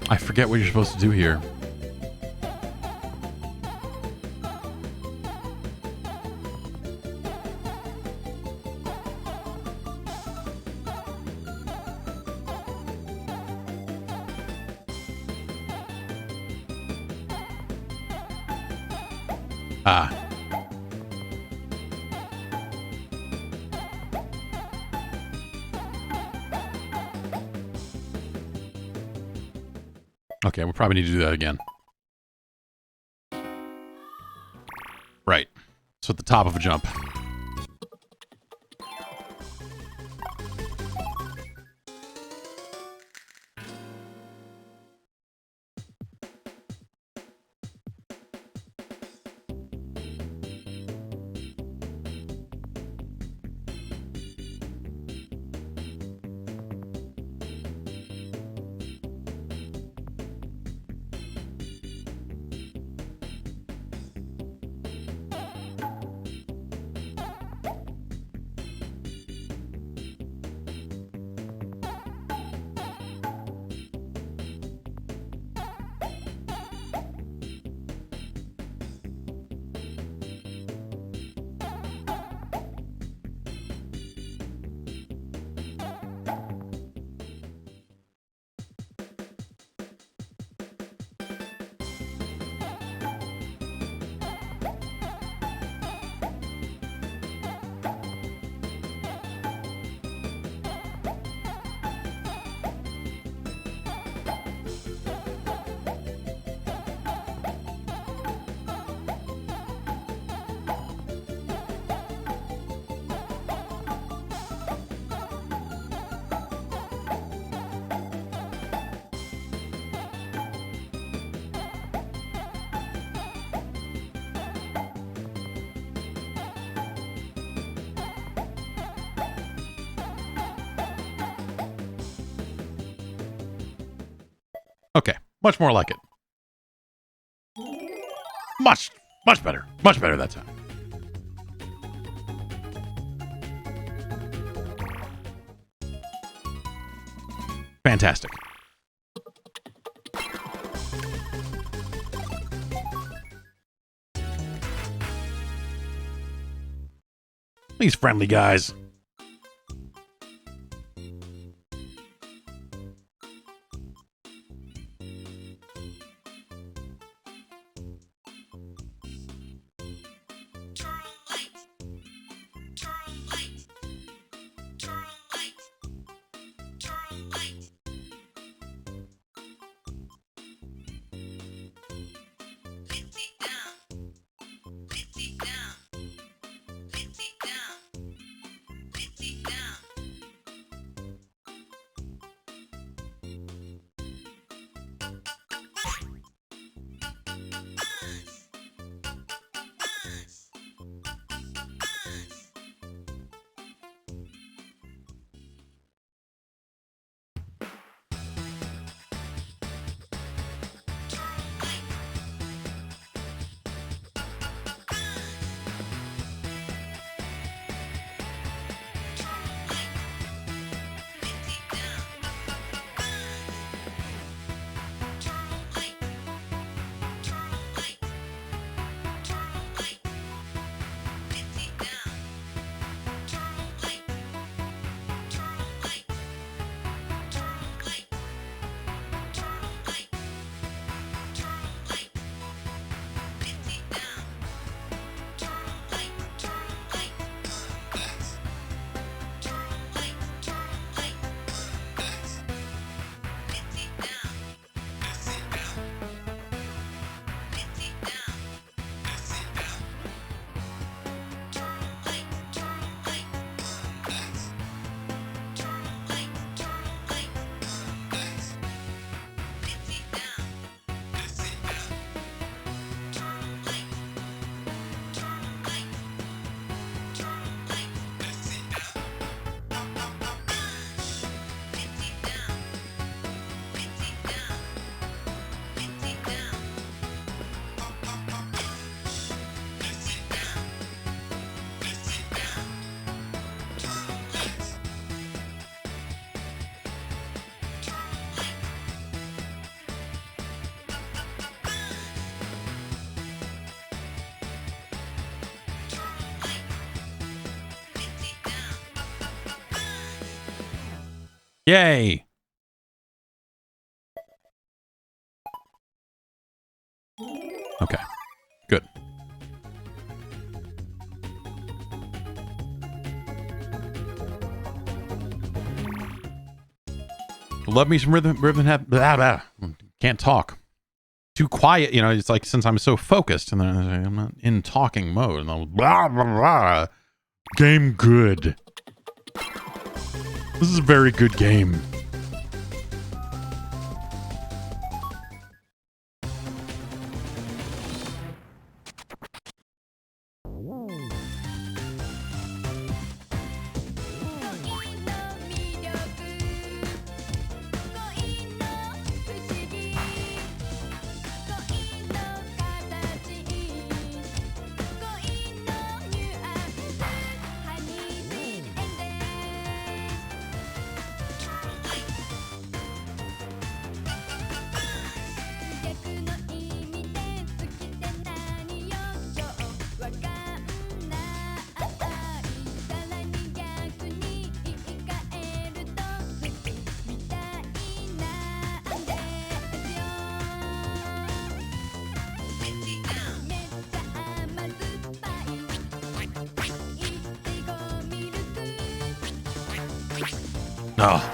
I forget what you're supposed to do here. Ah. Okay, we probably need to do that again. Right. So at the top of a jump. Okay, much more like it. Much better. Much better that time. Fantastic. These friendly guys. Yay. Okay, good. Love me some rhythm blah, blah. Can't talk. Too quiet, you know, it's like since I'm so focused and then I'm not in talking mode and I'll blah blah blah. Game good. This is a very good game. Oh.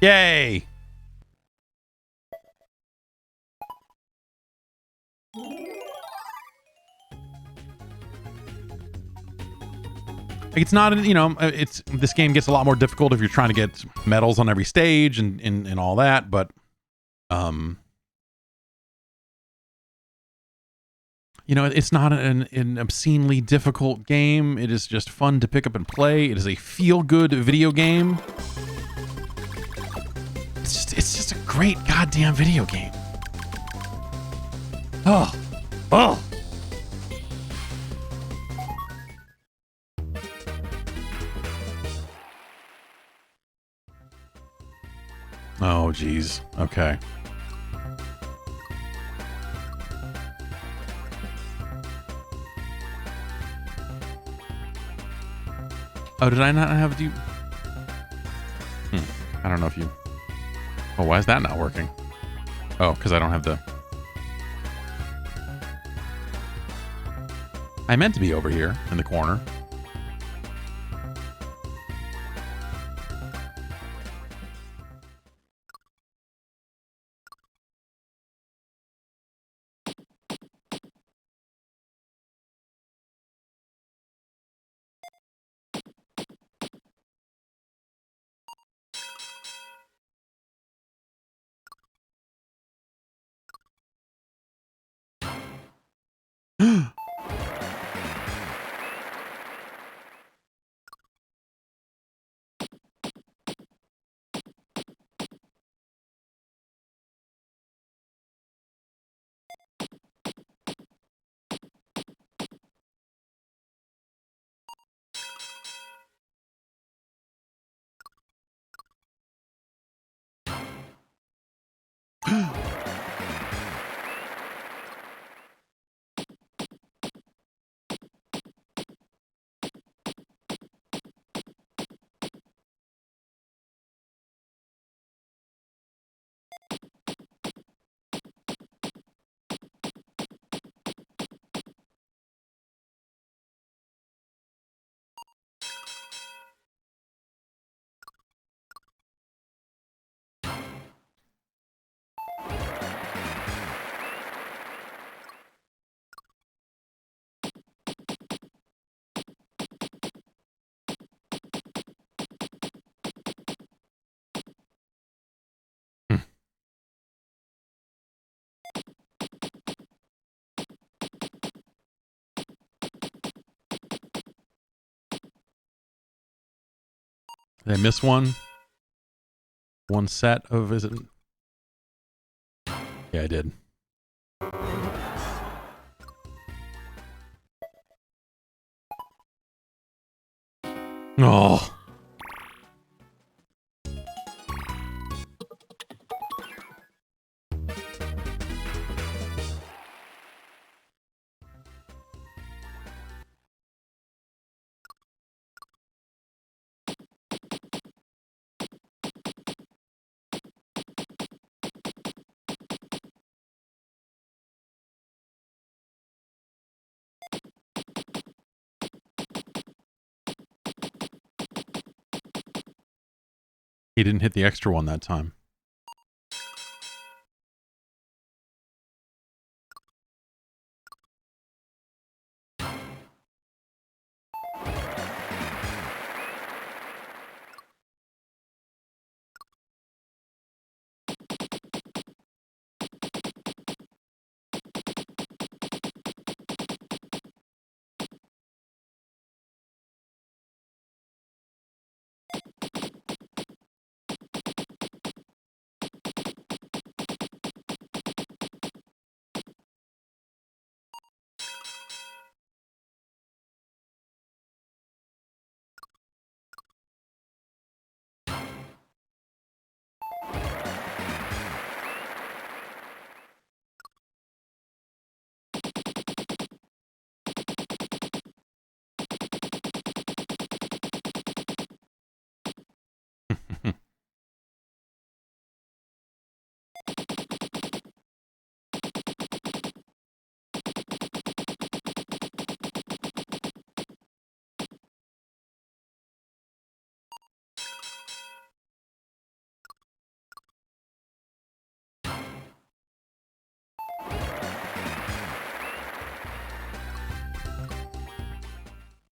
Yay! It's not, you know, it's this game gets a lot more difficult if you're trying to get medals on every stage and all that, but you know, it's not an obscenely difficult game. It is just fun to pick up and play. It is a feel-good video game. It's just a great goddamn video game. Oh. Oh. Oh, geez. Okay. Oh, did I not have you? I don't know if you... Oh, why is that not working? Oh, because I don't have the... I meant to be over here in the corner. Did I miss one? One set of, is it? Yeah, I did. Oh. He didn't hit the extra one that time.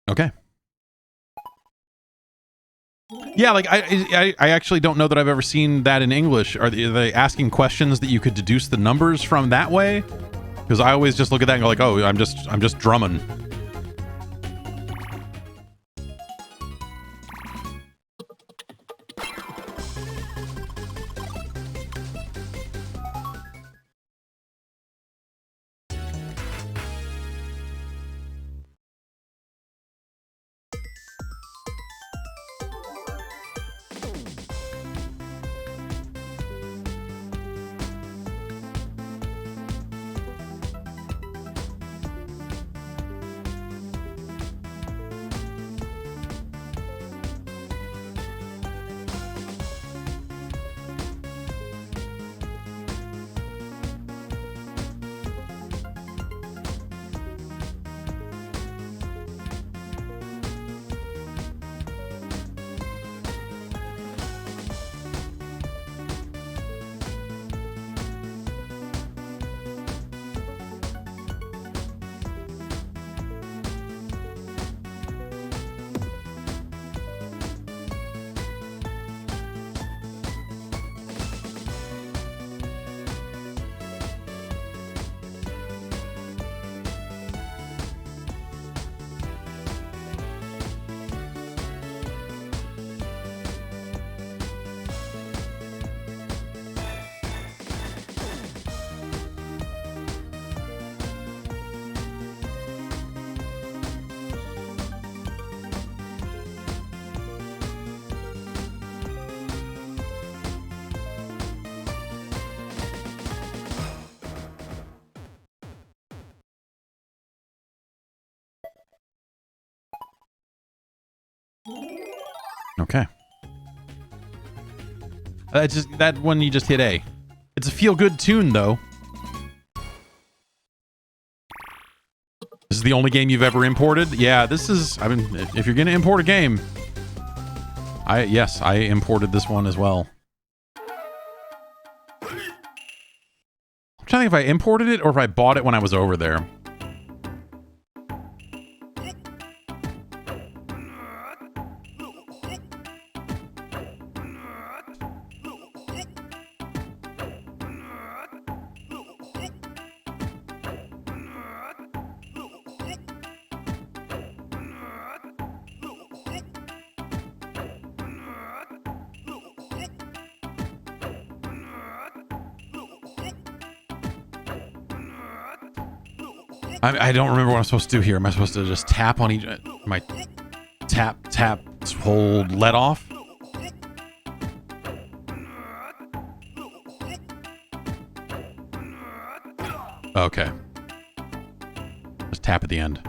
Okay. Yeah, like I actually don't know that I've ever seen that in English. Are they asking questions that you could deduce the numbers from that way? Because I always just look at that and go like, oh, I'm just drumming. Okay. Just that one you just hit A. It's a feel-good tune, though. This is the only game you've ever imported? Yeah, this is... I mean, if you're going to import a game... Yes, I imported this one as well. I'm trying to think if I imported it or if I bought it when I was over there. I don't remember what I'm supposed to do here. Am I supposed to just tap on each... My tap, hold, let off? Okay. Just tap at the end.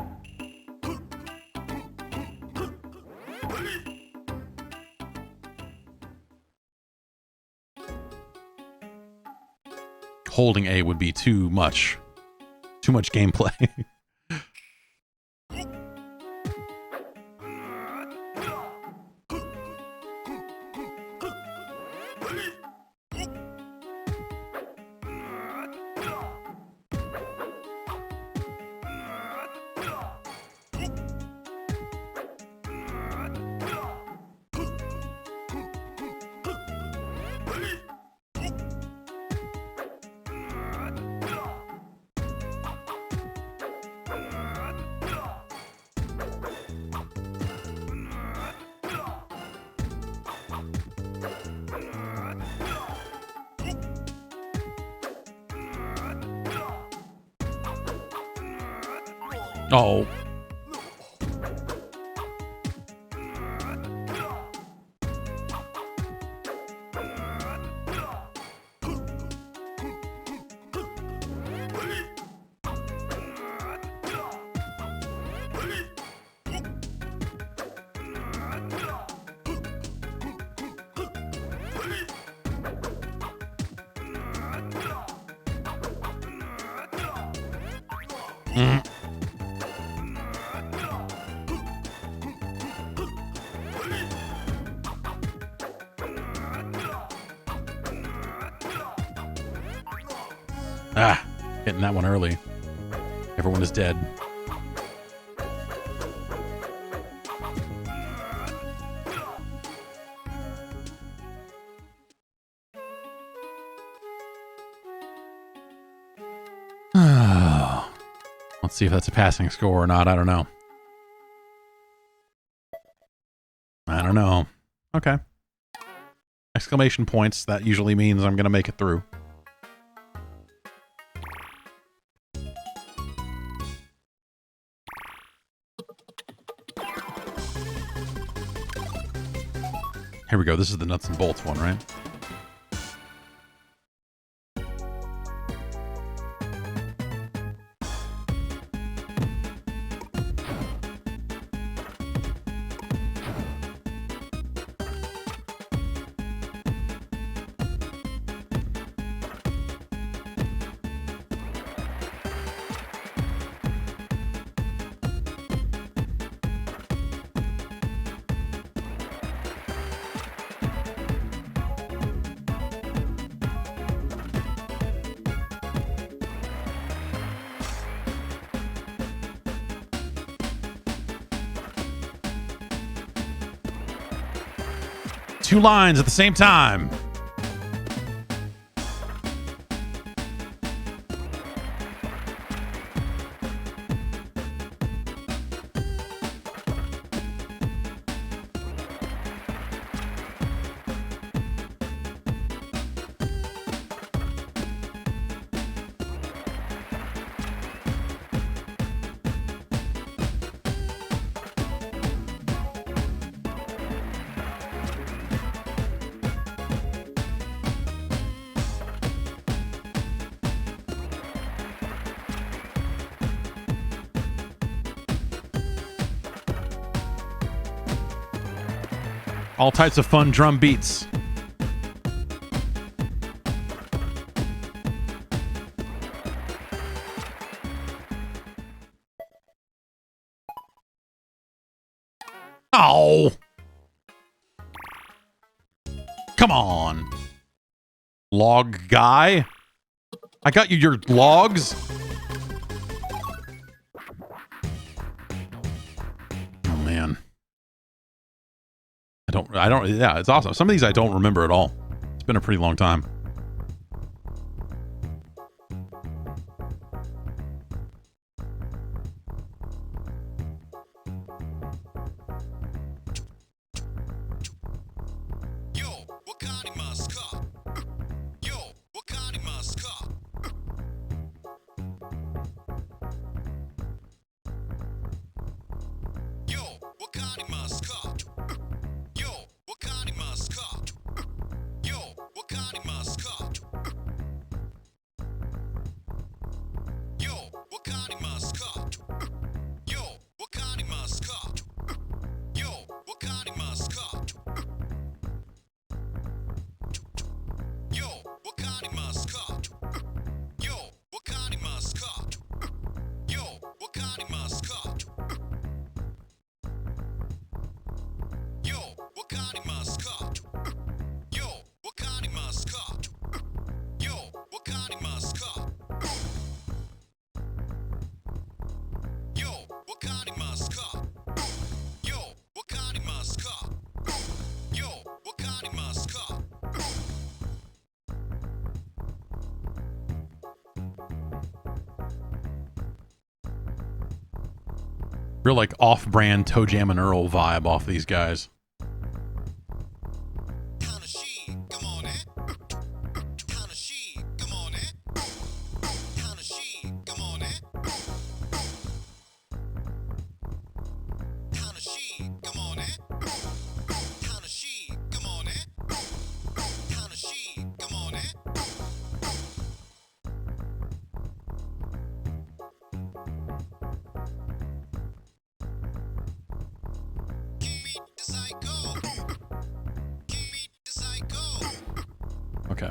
Holding A would be too much. Too much gameplay. Oh. Ah, hitting that one early. Everyone is dead. Let's see if that's a passing score or not. I don't know. I don't know. Okay. Exclamation points. That usually means I'm going to make it through. Here we go. This is the nuts and bolts one, right? Two lines at the same time. All types of fun drum beats. Oh. Come on. Log guy? I got you your logs. Oh man. Yeah, it's awesome. Some of these I don't remember at all. It's been a pretty long time. Real like off-brand Toe Jam and Earl vibe off these guys. Okay.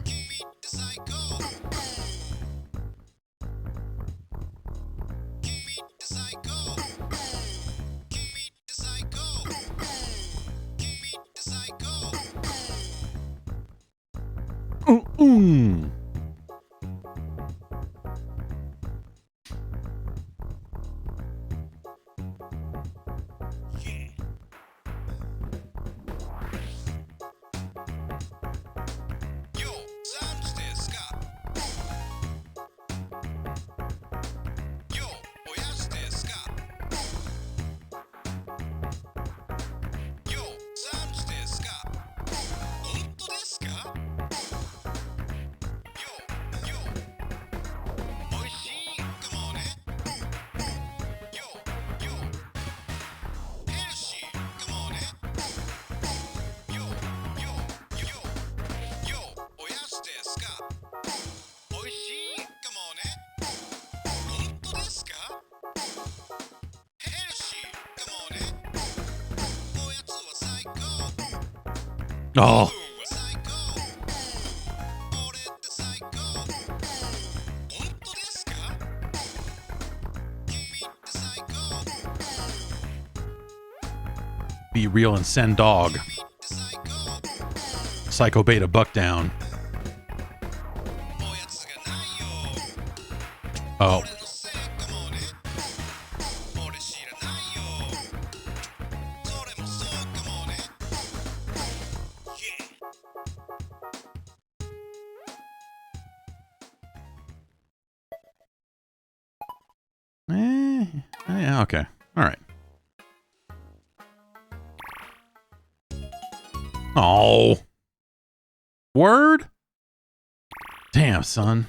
Oh. Be real and send dog. Psycho Beta buck down. Oh. Yeah, okay. All right. Oh. Word? Damn, son.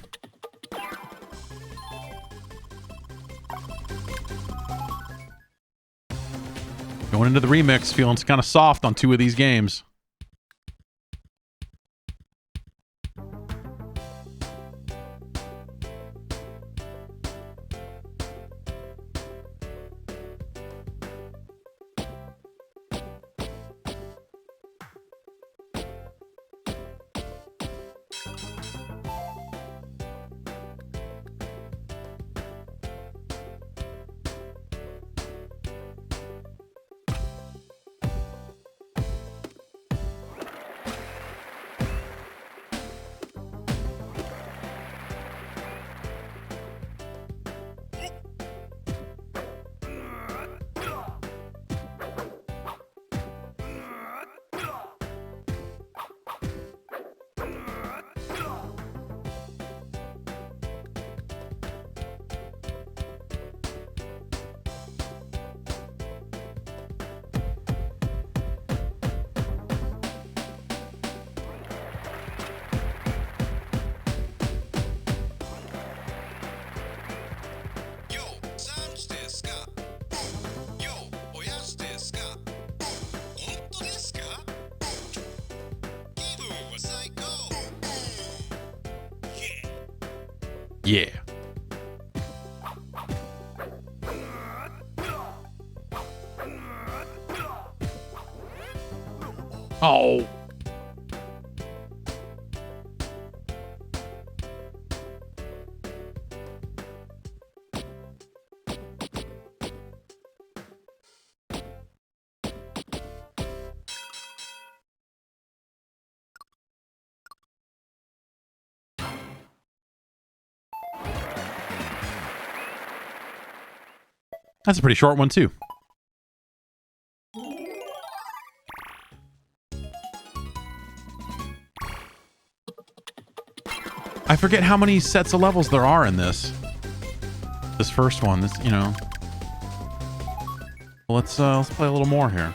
Going into the remix, feeling kind of soft on 2 of these games. Yeah. Oh. That's a pretty short one, too. I forget how many sets of levels there are in this. This first one, this, you know. Well, let's play a little more here.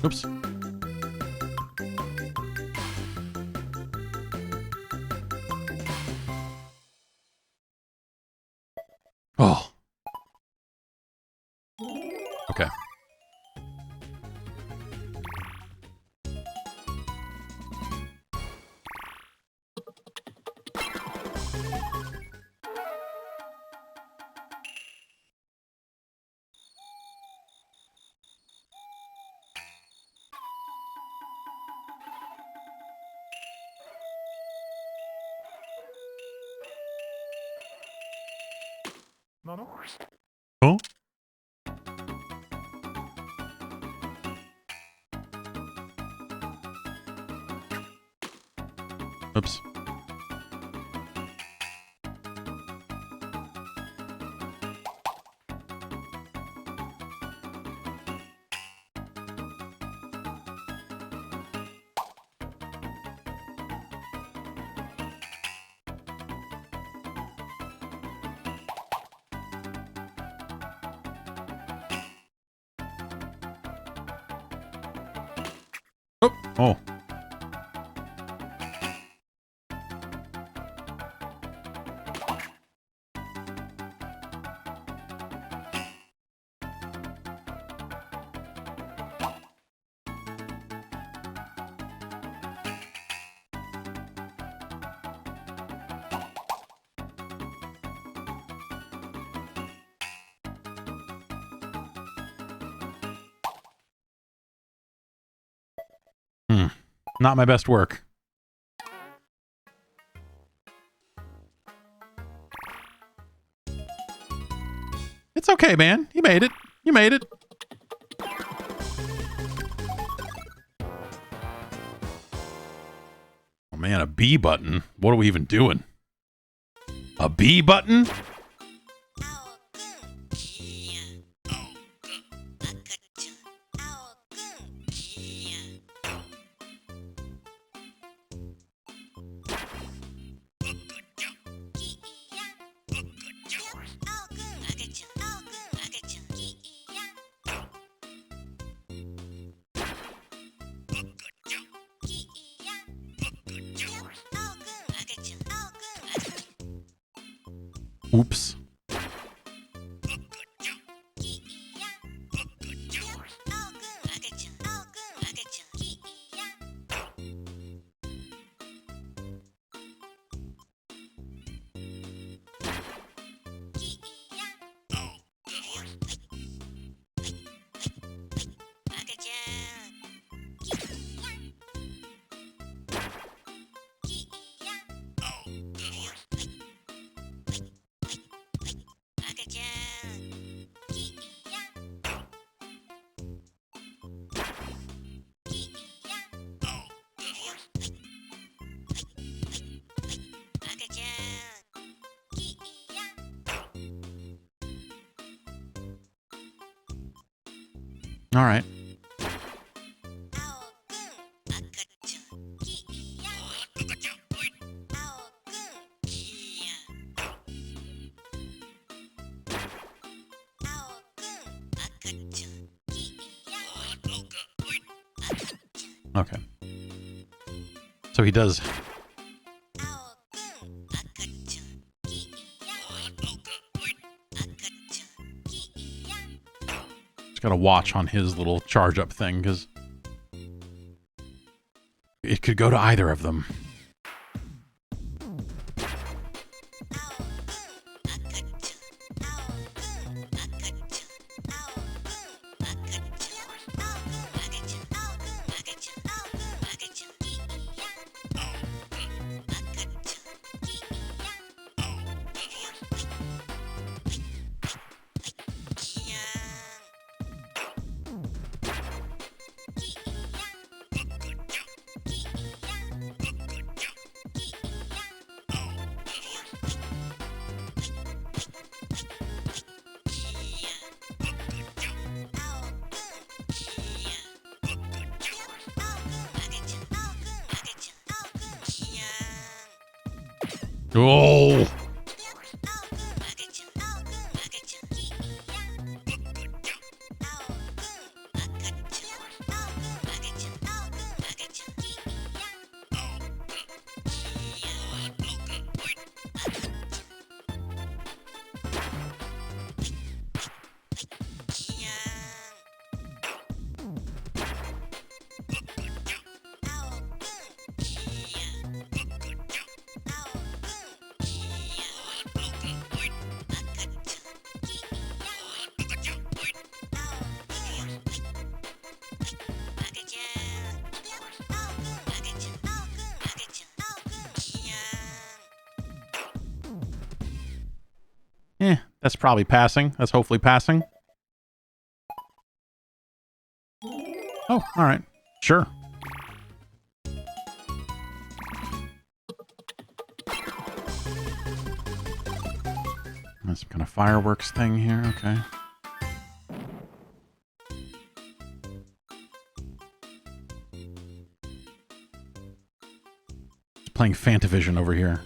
Oops. Oh. Okay. Oh? Oops. Oh. Oh. Not my best work. It's okay, man. You made it. You made it. Oh, man, a B button. What are we even doing? A B button? Oops. All right. Okay. So he does. Just got to watch on his little charge up thing because it could go to either of them. Oh! That's probably passing. That's hopefully passing. Oh, all right. Sure. That's some kind of fireworks thing here. Okay. Just playing Fantavision over here.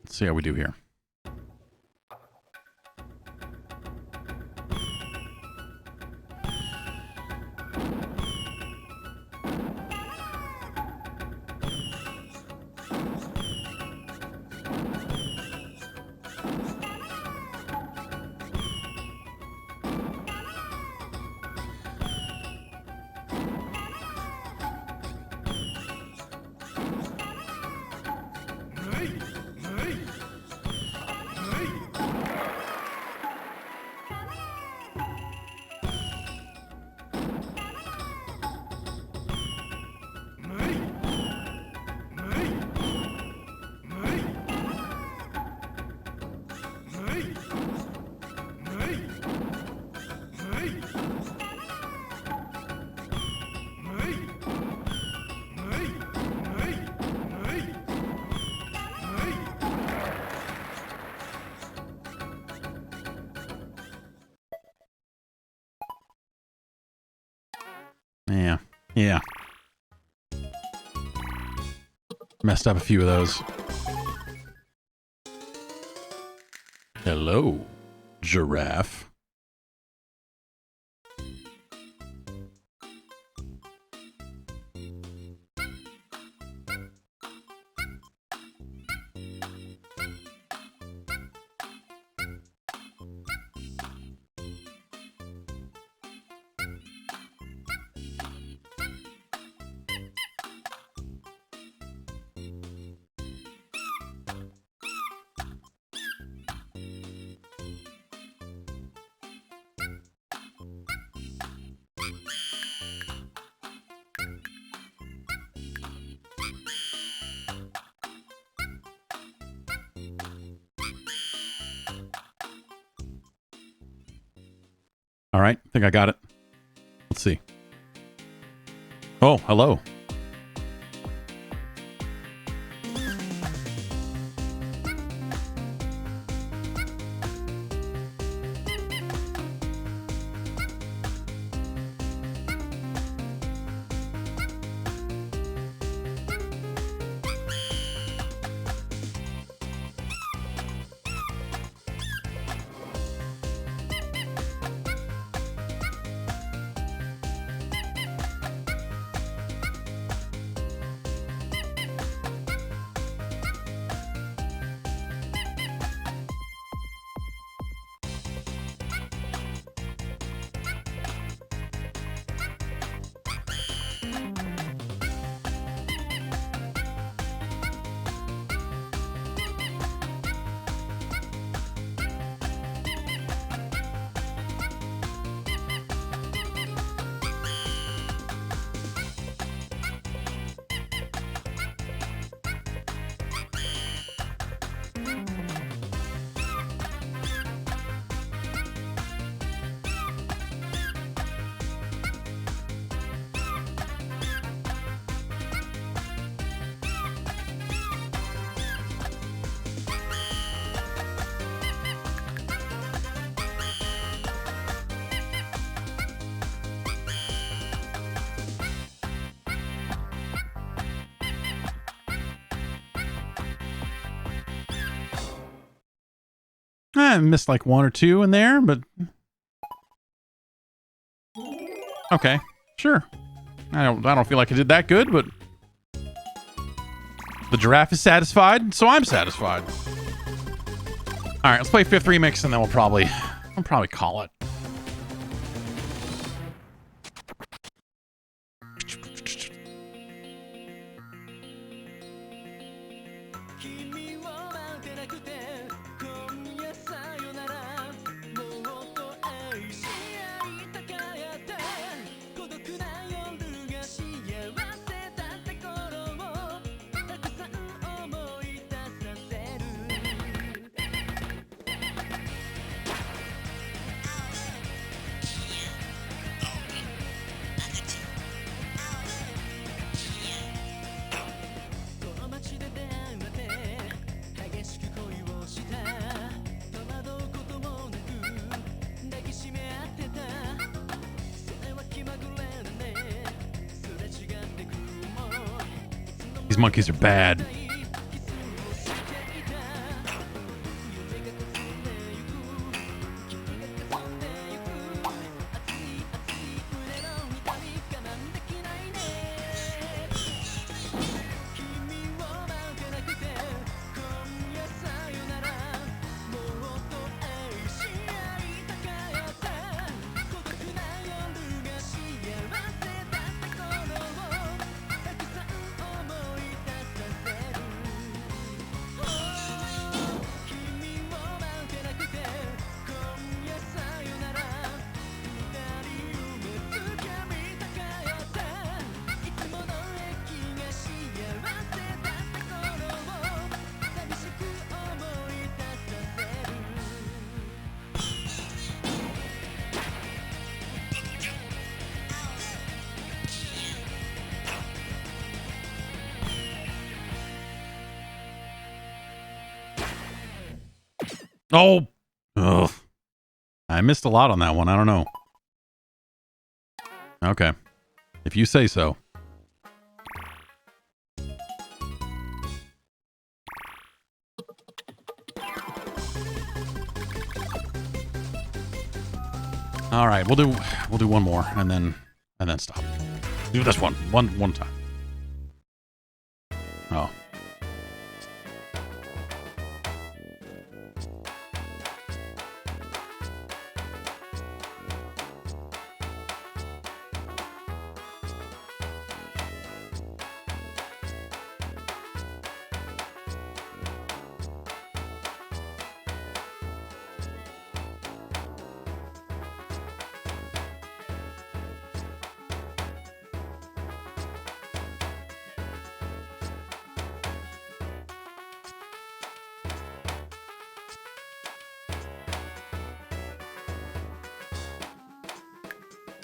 Let's see how we do here. Yeah. Messed up a few of those. Hello, giraffe. All right, I think I got it. Let's see. Oh, hello. I missed like one or two in there, but okay, sure. I don't feel like I did that good, but the giraffe is satisfied, so I'm satisfied. All right, let's play fifth remix, and then we'll probably call it. These monkeys are bad. Oh, ugh. I missed a lot on that one. I don't know. Okay. If you say so. All right, we'll do one more and then stop. Do this one time. Oh.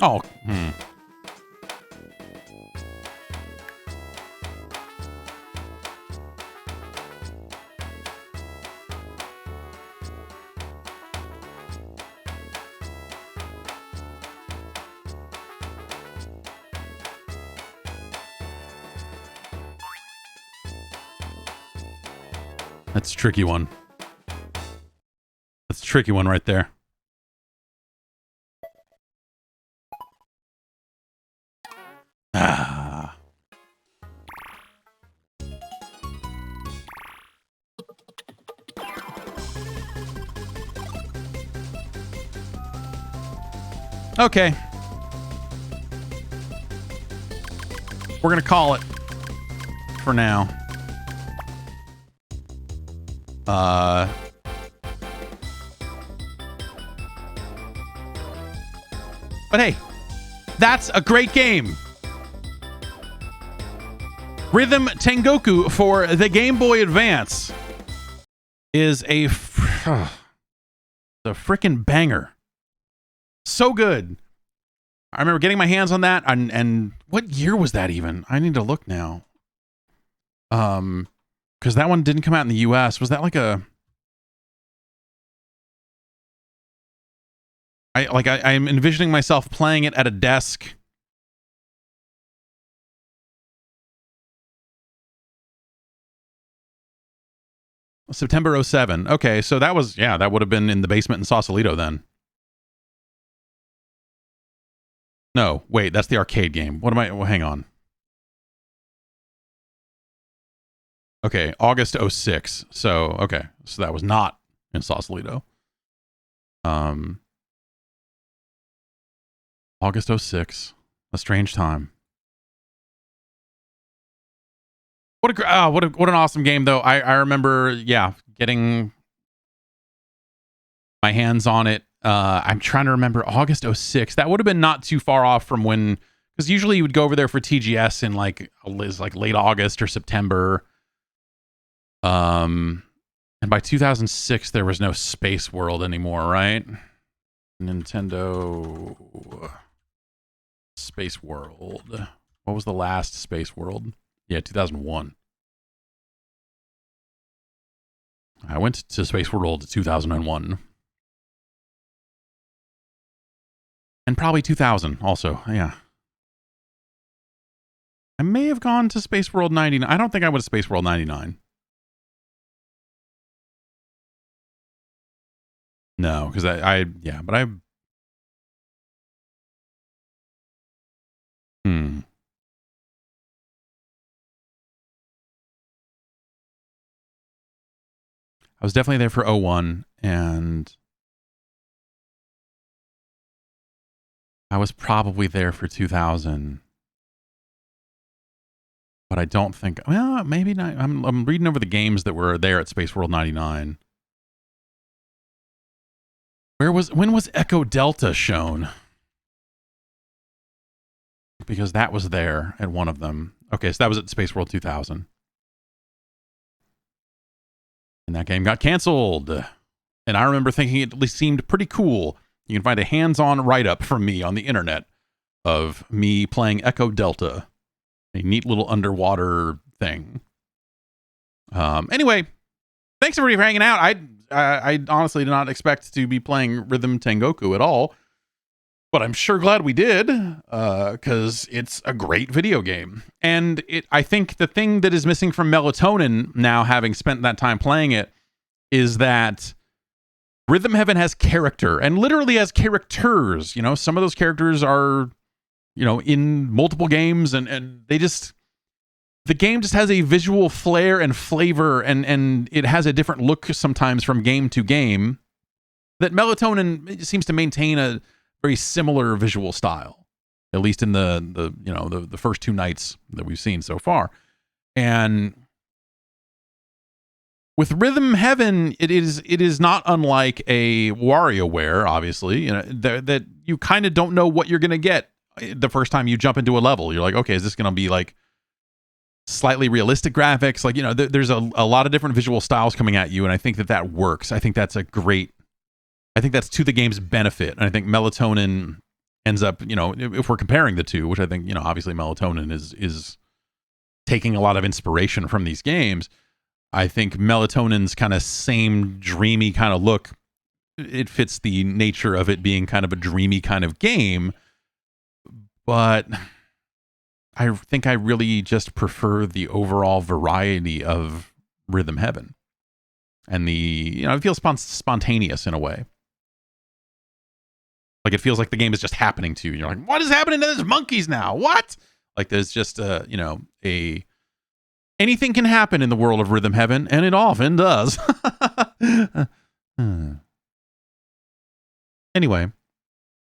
Oh, That's a tricky one. That's a tricky one right there. Ah. Okay. We're going to call it for now. But hey, that's a great game. Rhythm Tengoku for the Game Boy Advance is a freaking banger. So good. I remember getting my hands on that, and what year was that even? I need to look now. Because that one didn't come out in the US. Was that like a... I'm envisioning myself playing it at a desk. September 07. Okay, so that was, yeah, that would have been in the basement in Sausalito then. No, wait, that's the arcade game. What am I, well, hang on. Okay, August 06. So, okay, so that was not in Sausalito. August 06. A strange time. What an awesome game, though. I remember, yeah, getting my hands on it. I'm trying to remember August 06. That would have been not too far off from when, because usually you would go over there for TGS in like late August or September. And by 2006, there was no Space World anymore, right? Nintendo Space World. What was the last Space World? Yeah, 2001. I went to Space World 2001. And probably 2000 also, yeah. I may have gone to Space World 99. I don't think I went to Space World 99. No, because I was definitely there for 01, and I was probably there for 2000. But I don't think, well, maybe not. I'm reading over the games that were there at Space World 99. When was Echo Delta shown? Because that was there at one of them. Okay, so that was at Space World 2000. And that game got canceled. And I remember thinking it at least seemed pretty cool. You can find a hands-on write-up from me on the internet of me playing Echo Delta. A neat little underwater thing. Anyway, thanks everybody for hanging out. I honestly did not expect to be playing Rhythm Tengoku at all. But I'm sure glad we did, because it's a great video game. And I think the thing that is missing from Melatonin, now having spent that time playing it, is that Rhythm Heaven has character, and literally has characters. You know, some of those characters are, you know, in multiple games, and they just... The game just has a visual flair and flavor, and it has a different look sometimes from game to game, that Melatonin seems to maintain a very similar visual style, at least in the first two nights that we've seen so far. And with Rhythm Heaven, it is not unlike a WarioWare, obviously, you know, that you kind of don't know what you're going to get the first time you jump into a level. You're like, okay, is this going to be like slightly realistic graphics? Like, you know, there's a lot of different visual styles coming at you, and I think that works. I think that's to the game's benefit. And I think Melatonin ends up, if we're comparing the two, which I think, obviously Melatonin is taking a lot of inspiration from these games. I think Melatonin's kind of same dreamy kind of look, it fits the nature of it being kind of a dreamy kind of game, but I think I really just prefer the overall variety of Rhythm Heaven. And it feels spontaneous in a way. Like it feels like the game is just happening to you. And you're like, what is happening to those monkeys now? What? Like there's just anything can happen in the world of Rhythm Heaven, and it often does. Anyway,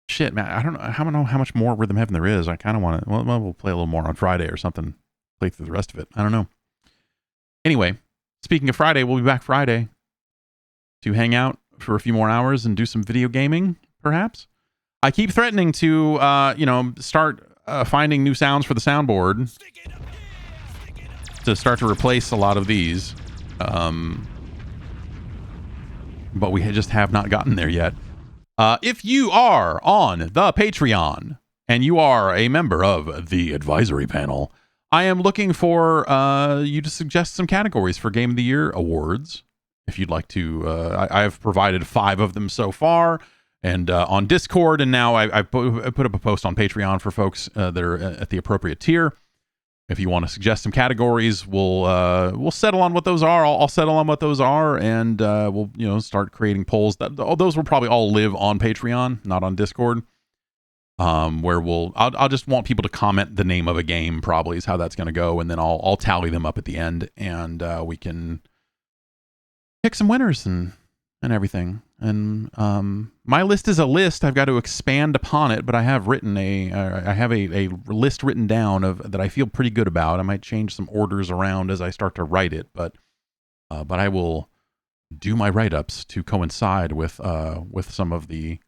shit, man, I don't know how much more Rhythm Heaven there is. I kind of want to. Well, we'll play a little more on Friday or something. Play through the rest of it. I don't know. Anyway, speaking of Friday, we'll be back Friday to hang out for a few more hours and do some video gaming, perhaps. I keep threatening to, start finding new sounds for the soundboard to start to replace a lot of these. But we just have not gotten there yet. If you are on the Patreon and you are a member of the advisory panel, I am looking for you to suggest some categories for Game of the Year awards. If you'd like to, I've provided 5 of them so far. And on Discord, and now I put up a post on Patreon for folks that are at the appropriate tier. If you want to suggest some categories, we'll settle on what those are. I'll settle on what those are, and we'll start creating polls. Those will probably all live on Patreon, not on Discord. Where I'll just want people to comment the name of a game. Probably is how that's going to go, and then I'll tally them up at the end, and we can pick some winners and everything. And my list is a list. I've got to expand upon it, but I have written a list written down of that I feel pretty good about. I might change some orders around as I start to write it, but I will do my write-ups to coincide with some of the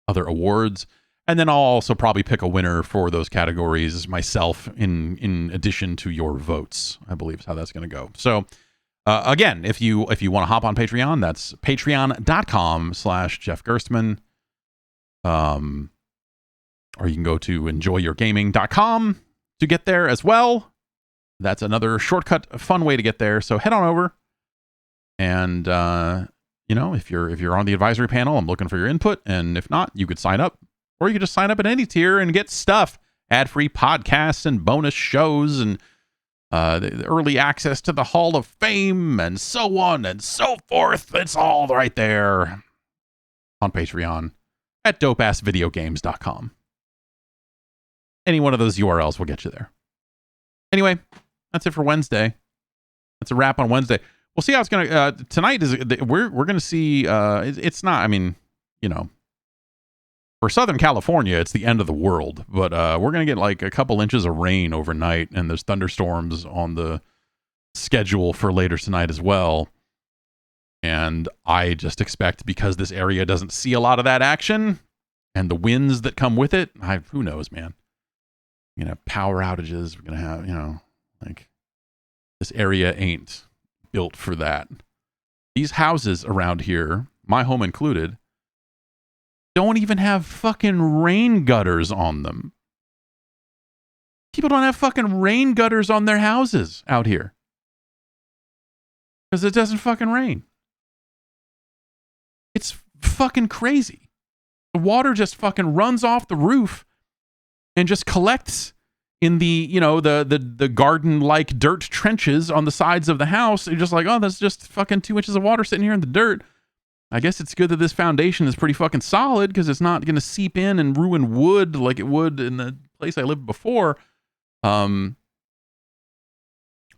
other awards, and then I'll also probably pick a winner for those categories myself in addition to your votes. I believe is how that's going to go. So. Again, if you want to hop on Patreon, that's patreon.com/Jeff Gerstmann. Or you can go to enjoyyourgaming.com to get there as well. That's another shortcut, fun way to get there. So head on over. And, if you're on the advisory panel, I'm looking for your input. And if not, you could sign up. Or you could just sign up at any tier and get stuff. Ad-free podcasts and bonus shows and the early access to the Hall of Fame and so on and so forth. It's all right there on Patreon at dopeassvideogames.com. Any one of those URLs will get you there. Anyway, that's it for Wednesday. That's a wrap on Wednesday. We'll see how it's going to... tonight, we're going to see... it's not... I mean, for Southern California, it's the end of the world, but we're going to get like a couple inches of rain overnight, and there's thunderstorms on the schedule for later tonight as well. And I just expect, because this area doesn't see a lot of that action, and the winds that come with it, who knows, man. We're going to have power outages. We're going to have, this area ain't built for that. These houses around here, my home included, don't even have fucking rain gutters on them. People don't have fucking rain gutters on their houses out here. Because it doesn't fucking rain. It's fucking crazy. The water just fucking runs off the roof and just collects in the, the garden-like dirt trenches on the sides of the house. You're just like, oh, that's just fucking 2 inches of water sitting here in the dirt. I guess it's good that this foundation is pretty fucking solid because it's not going to seep in and ruin wood like it would in the place I lived before. No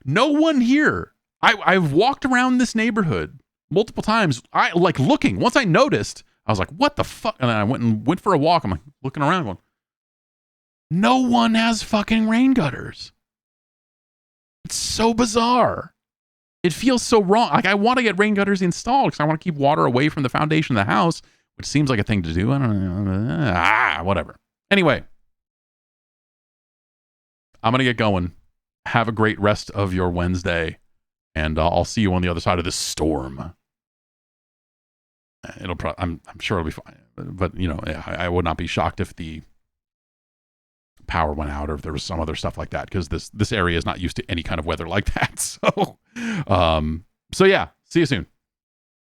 one here. I've walked around this neighborhood multiple times. Looking. Once I noticed, I was like, what the fuck? And then I went for a walk. I'm like looking around going, no one has fucking rain gutters. It's so bizarre. It feels so wrong. Like, I want to get rain gutters installed because I want to keep water away from the foundation of the house, which seems like a thing to do. I don't know. Whatever. Anyway, I'm going to get going. Have a great rest of your Wednesday, and I'll see you on the other side of this storm. I'm sure it'll be fine. But I would not be shocked if the power went out or if there was some other stuff like that, because this area is not used to any kind of weather like that. So yeah, see you soon.